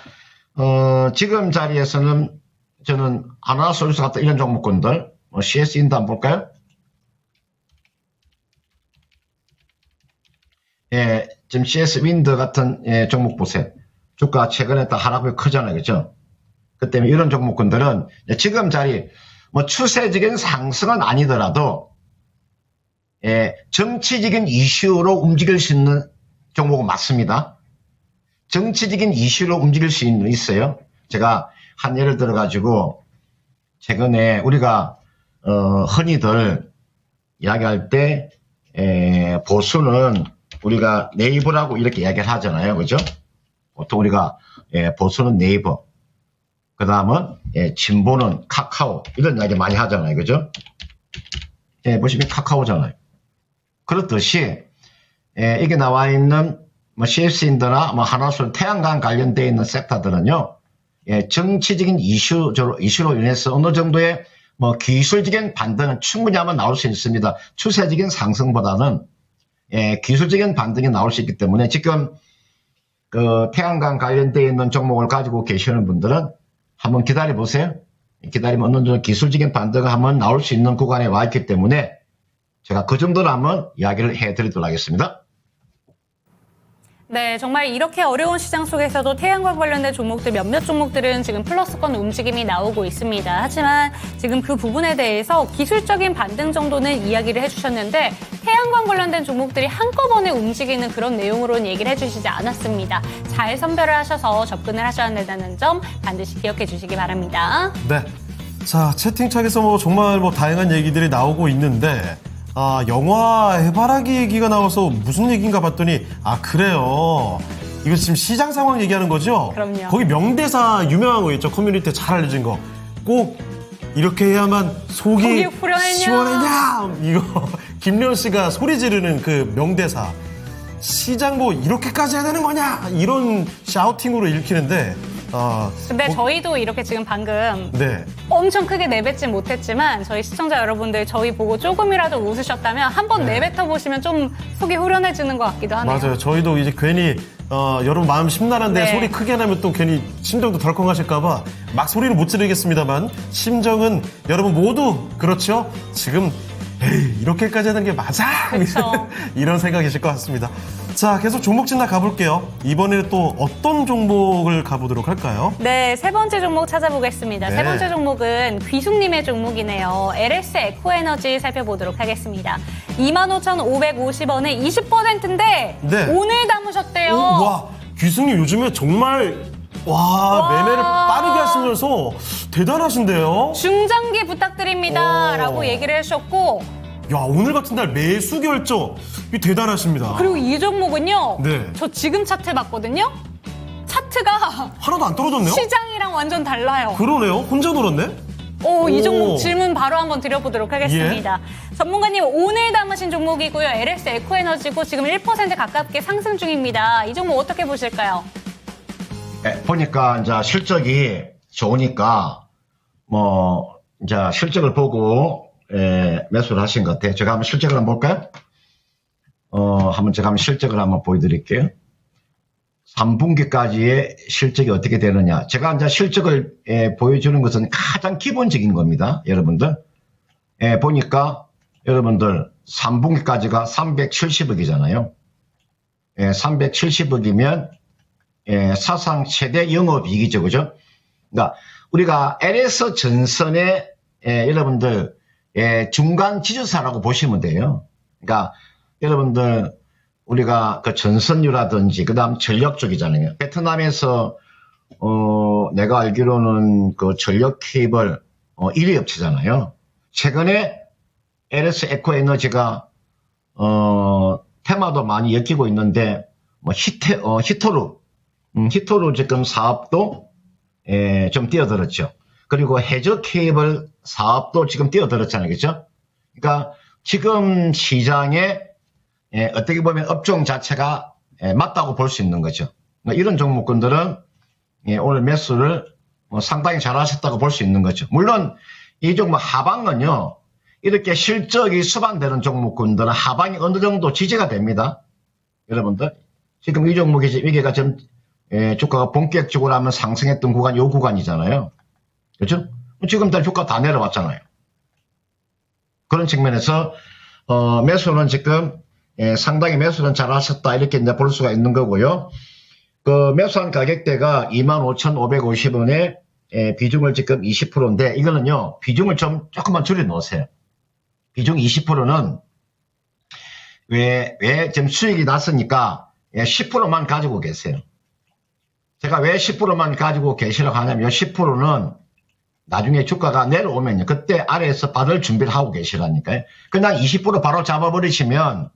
Speaker 6: 지금 자리에서는 저는 하나솔루션 같은 이런 종목군들 CS 인도 한번 볼까요? 지금 CS 윈드 같은 종목 보세요. 주가 최근에 다 하락이 크잖아요, 그죠? 그 때문에 이런 종목군들은 지금 자리 뭐 추세적인 상승은 아니더라도 정치적인 이슈로 움직일 수 있는 종목은 맞습니다. 정치적인 이슈로 움직일 수 있어요. 제가 한 예를 들어가지고 최근에 우리가 흔히들 이야기할 때 보수는 우리가 네이버라고 이렇게 이야기를 하잖아요, 그죠? 보통 우리가 보수는 네이버, 그 다음은 진보는 카카오 이런 이야기 많이 하잖아요, 그죠? 보시면 카카오잖아요. 그렇듯이 이게 나와 있는 뭐 CFC인드나 뭐 하나솔 태양광 관련되어 있는 섹터들은요, 정치적인 이슈로 인해서 어느 정도의 뭐 기술적인 반등은 충분히 한번 나올 수 있습니다. 추세적인 상승보다는 기술적인 반등이 나올 수 있기 때문에 지금 그 태양광 관련되어 있는 종목을 가지고 계시는 분들은 한번 기다려 보세요. 기다리면 어느 정도 기술적인 반등이 한번 나올 수 있는 구간에 와 있기 때문에 제가 그 정도로 한번 이야기를 해드리도록 하겠습니다.
Speaker 3: 네, 정말 이렇게 어려운 시장 속에서도 태양광 관련된 종목들 몇몇 종목들은 지금 플러스권 움직임이 나오고 있습니다. 하지만 지금 그 부분에 대해서 기술적인 반등 정도는 이야기를 해주셨는데 태양광 관련된 종목들이 한꺼번에 움직이는 그런 내용으로는 얘기를 해주시지 않았습니다. 잘 선별을 하셔서 접근을 하셔야 된다는 점 반드시 기억해 주시기 바랍니다.
Speaker 2: 네. 자, 채팅창에서 뭐 정말 뭐 다양한 얘기들이 나오고 있는데, 영화 해바라기 얘기가 나와서 무슨 얘기인가 봤더니, 그래요. 이거 지금 시장 상황 얘기하는 거죠?
Speaker 3: 그럼요.
Speaker 2: 거기 명대사 유명한 거 있죠? 커뮤니티에 잘 알려진 거. 꼭 이렇게 해야만 속이
Speaker 3: 후련했냐?
Speaker 2: 시원했냐? 이거 김래원 씨가 소리 지르는 그 명대사. 시장 뭐 이렇게까지 해야 되는 거냐? 이런 샤우팅으로 읽히는데,
Speaker 3: 근데 저희도 이렇게 지금 방금
Speaker 2: 네.
Speaker 3: 엄청 크게 내뱉지 못했지만 저희 시청자 여러분들 저희 보고 조금이라도 웃으셨다면 한번 내뱉어 보시면 좀 속이 후련해지는 것 같기도 하네요.
Speaker 2: 맞아요. 저희도 이제 괜히 여러분 마음 심란한데
Speaker 3: 네.
Speaker 2: 소리 크게 나면 또 괜히 심정도 덜컹하실까봐 막 소리를 못 지르겠습니다만 심정은 여러분 모두 그렇죠. 지금 에이, 이렇게까지 하는 게 맞아?
Speaker 3: 그쵸.
Speaker 2: 이런 생각이실 것 같습니다. 자, 계속 종목 진단 가볼게요. 이번에는 또 어떤 종목을 가보도록 할까요?
Speaker 3: 네, 세 번째 종목 찾아보겠습니다.
Speaker 2: 네.
Speaker 3: 세 번째 종목은 귀숙님의 종목이네요. LS 에코에너지 살펴보도록 하겠습니다. 25,550원에 20%인데
Speaker 2: 네.
Speaker 3: 오늘 담으셨대요.
Speaker 2: 와, 귀승님 요즘에 정말 매매를 빠르게 하시면서 대단하신데요?
Speaker 3: 중장기 부탁드립니다.
Speaker 2: 오.
Speaker 3: 라고 얘기를 해주셨고
Speaker 2: 야, 오늘 같은 날 매수 결정 이 대단하십니다.
Speaker 3: 그리고 이 종목은요.
Speaker 2: 네.
Speaker 3: 저 지금 차트 봤거든요. 차트가
Speaker 2: 하나도 안 떨어졌네요?
Speaker 3: 시장이랑 완전 달라요.
Speaker 2: 그러네요. 혼자 놀았네?
Speaker 3: 이 종목
Speaker 2: 오.
Speaker 3: 질문 바로 한번 드려보도록 하겠습니다. 전문가님 오늘 담으신 종목이고요. LS 에코에너지고 지금 1% 가깝게 상승 중입니다. 이 종목 어떻게 보실까요?
Speaker 6: 보니까 이제 실적이 좋으니까 이제 실적을 보고 매수를 하신 것 같아요. 제가 한번 실적을 한번 볼까요? 한번 제가 한번 실적을 한번 보여드릴게요. 3분기까지의 실적이 어떻게 되느냐. 제가 이제 실적을 보여주는 것은 가장 기본적인 겁니다. 여러분들. 보니까 여러분들 3분기까지가 370억이잖아요. 370억이면 사상 최대 영업이익이죠. 그죠? 그러니까 우리가 LS 전선의 여러분들 중간 지주사라고 보시면 돼요. 그러니까 여러분들 우리가 그 전선유라든지 그다음 전력 쪽이잖아요. 베트남에서 내가 알기로는 그 전력 케이블 1위 업체잖아요. 최근에 LS 에코에너지가 테마도 많이 엮이고 있는데 뭐 히토루 지금 사업도 좀 뛰어들었죠. 그리고 해저 케이블 사업도 지금 뛰어들었잖아요. 그렇죠? 그러니까 지금 시장에 어떻게 보면 업종 자체가 맞다고 볼 수 있는 거죠. 그러니까 이런 종목군들은 오늘 매수를 상당히 잘하셨다고 볼 수 있는 거죠. 물론 이 종목 하방은요. 이렇게 실적이 수반되는 종목군들은 하방이 어느 정도 지지가 됩니다. 여러분들 지금 이 종목이 이게가 좀 주가가 본격적으로 하면 상승했던 구간 요 구간이잖아요. 그렇죠? 지금 다 주가 다 내려왔잖아요. 그런 측면에서 매수는 지금 상당히 매수는 잘하셨다 이렇게 이제 볼 수가 있는 거고요. 그 매수한 가격대가 25,550원에 비중을 지금 20%인데 이거는요 비중을 좀 조금만 줄여 놓으세요. 비중 20%는 왜 지금 수익이 났으니까 10%만 가지고 계세요. 제가 왜 10%만 가지고 계시라고 하냐면 이 10%는 나중에 주가가 내려오면요. 그때 아래에서 받을 준비를 하고 계시라니까요. 그냥 20% 바로 잡아버리시면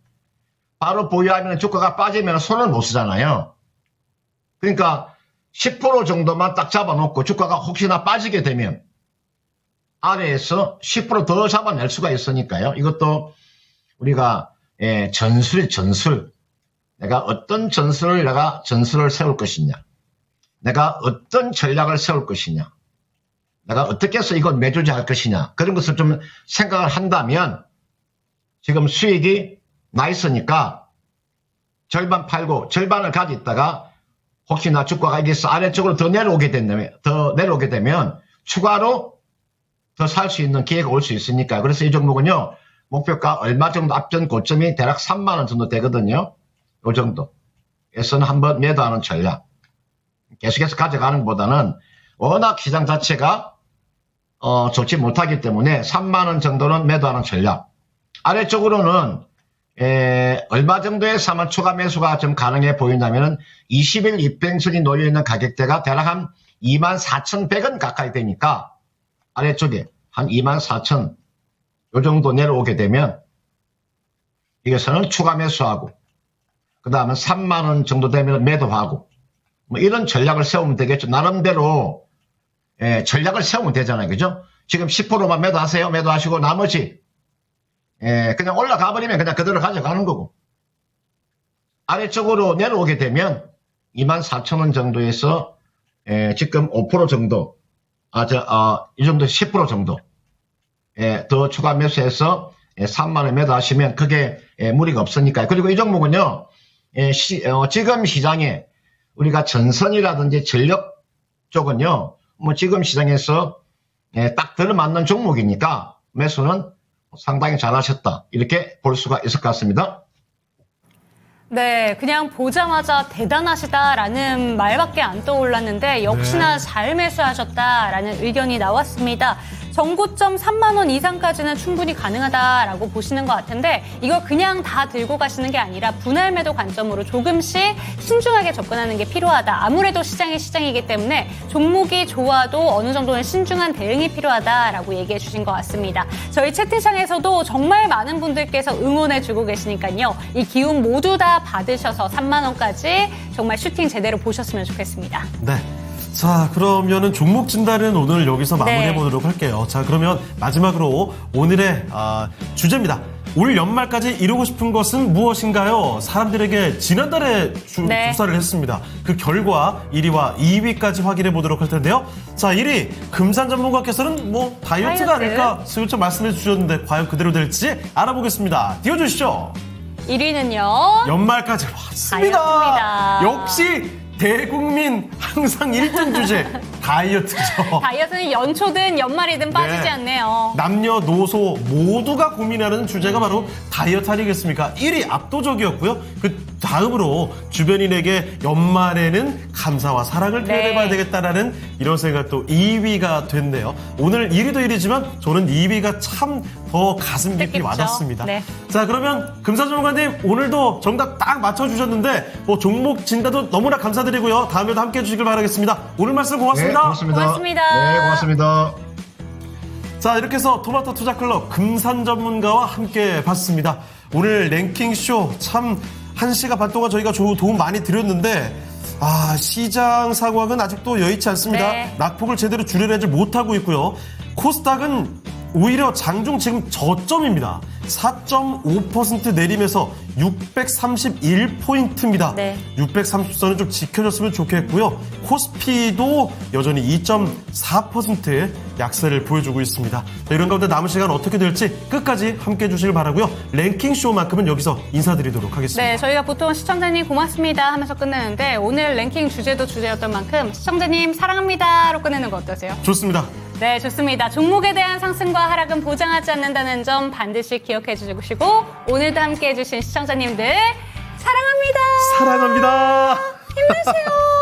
Speaker 6: 바로 보유하면 주가가 빠지면 손을 못 쓰잖아요. 그러니까 10% 정도만 딱 잡아놓고 주가가 혹시나 빠지게 되면 아래에서 10% 더 잡아낼 수가 있으니까요. 이것도 우리가 전술. 내가 어떤 전술을 세울 것이냐, 내가 어떤 전략을 세울 것이냐, 내가 어떻게 해서 이걸 매주지할 것이냐, 그런 것을 좀 생각을 한다면 지금 수익이 나 있으니까 절반 팔고 절반을 가지고 있다가 혹시나 주가가 여기서 아래쪽으로 더 내려오게 되면 추가로 더 살 수 있는 기회가 올 수 있으니까. 그래서 이 종목은요, 목표가 얼마 정도 앞전 고점이 대략 3만 원 정도 되거든요. 이 정도에서는 한번 매도하는 전략. 계속해서 가져가는 것보다는 워낙 시장 자체가 좋지 못하기 때문에 3만 원 정도는 매도하는 전략. 아래쪽으로는 얼마 정도의 사면 추가 매수가 좀 가능해 보이냐면은 20일 입행선이 놓여있는 가격대가 대략 한 24,100원 가까이 되니까 아래쪽에 한 24,000 요 정도 내려오게 되면 여기서는 추가 매수하고 그 다음에 3만 원 정도 되면 매도하고 뭐 이런 전략을 세우면 되겠죠. 나름대로 전략을 세우면 되잖아요. 그죠? 지금 10%만 매도하세요. 매도하시고 나머지 그냥 올라가 버리면 그냥 그대로 가져가는 거고 아래쪽으로 내려오게 되면 24,000원 정도에서 지금 5% 정도 이 정도 10% 정도 더 추가 매수해서 3만 원 매도하시면 크게 무리가 없으니까요. 그리고 이 종목은요 지금 시장에 우리가 전선이라든지 전력 쪽은요 뭐 지금 시장에서 딱 들어맞는 종목이니까 매수는 상당히 잘하셨다 이렇게 볼 수가 있을 것 같습니다.
Speaker 3: 네, 그냥 보자마자 대단하시다라는 말밖에 안 떠올랐는데 역시나 잘 매수하셨다라는 의견이 나왔습니다. 정고점 3만 원 이상까지는 충분히 가능하다라고 보시는 것 같은데 이거 그냥 다 들고 가시는 게 아니라 분할 매도 관점으로 조금씩 신중하게 접근하는 게 필요하다. 아무래도 시장이 시장이기 때문에 종목이 좋아도 어느 정도는 신중한 대응이 필요하다라고 얘기해 주신 것 같습니다. 저희 채팅창에서도 정말 많은 분들께서 응원해 주고 계시니까요. 이 기운 모두 다 받으셔서 3만 원까지 정말 슈팅 제대로 보셨으면 좋겠습니다.
Speaker 2: 네. 자, 그러면은 종목 진단은 오늘 여기서 마무리해 보도록 할게요. 자, 그러면 마지막으로 오늘의 주제입니다. 올 연말까지 이루고 싶은 것은 무엇인가요? 사람들에게 지난달에 조사를 했습니다. 그 결과 1위와 2위까지 확인해 보도록 할 텐데요. 자, 1위 금산 전문가께서는 뭐 다이어트가 아닐까 슬쩍 말씀해 주셨는데 과연 그대로 될지 알아보겠습니다. 띄워주시죠.
Speaker 3: 1위는요.
Speaker 2: 연말까지 왔습니다.
Speaker 3: 다이어트입니다.
Speaker 2: 역시 대국민 항상 1등 주제 다이어트죠.
Speaker 3: 다이어트는 연초든 연말이든 빠지지 않네요.
Speaker 2: 남녀노소 모두가 고민하는 주제가 바로 다이어트 아니겠습니까? 1위 압도적이었고요. 그 다음으로 주변인에게 연말에는 감사와 사랑을 표현해봐야 되겠다라는 이런 생각도 2위가 됐네요. 오늘 1위도 1위지만 저는 2위가 참 더 가슴 깊이 와닿습니다. 네. 자, 그러면 금산 전문가님 오늘도 정답 딱 맞춰주셨는데 뭐 종목 진단도 너무나 감사드리고요. 다음에도 함께해 주시길 바라겠습니다. 오늘 말씀 고맙습니다.
Speaker 6: 네, 고맙습니다.
Speaker 3: 고맙습니다.
Speaker 6: 네, 고맙습니다.
Speaker 2: 자, 이렇게 해서 토마토 투자클럽 금산 전문가와 함께 봤습니다. 오늘 랭킹쇼 참 1시간 반 동안 저희가 도움 많이 드렸는데 시장 상황은 아직도 여의치 않습니다.
Speaker 3: 네.
Speaker 2: 낙폭을 제대로 줄여내지 못하고 있고요. 코스닥은 오히려 장중 지금 저점입니다. 4.5% 내리면서 631포인트입니다.
Speaker 3: 네.
Speaker 2: 630선은 좀 지켜줬으면 좋겠고요. 코스피도 여전히 2.4%의 약세를 보여주고 있습니다. 이런 가운데 남은 시간 어떻게 될지 끝까지 함께해 주시길 바라고요. 랭킹쇼만큼은 여기서 인사드리도록 하겠습니다.
Speaker 3: 네, 저희가 보통 시청자님 고맙습니다 하면서 끝내는데 오늘 랭킹 주제도 주제였던 만큼 시청자님 사랑합니다로 끝내는 거 어떠세요?
Speaker 2: 좋습니다.
Speaker 3: 네, 좋습니다. 종목에 대한 상승과 하락은 보장하지 않는다는 점 반드시 기억해 주시고 오늘도 함께해 주신 시청자님들 사랑합니다.
Speaker 2: 사랑합니다.
Speaker 3: 힘내세요.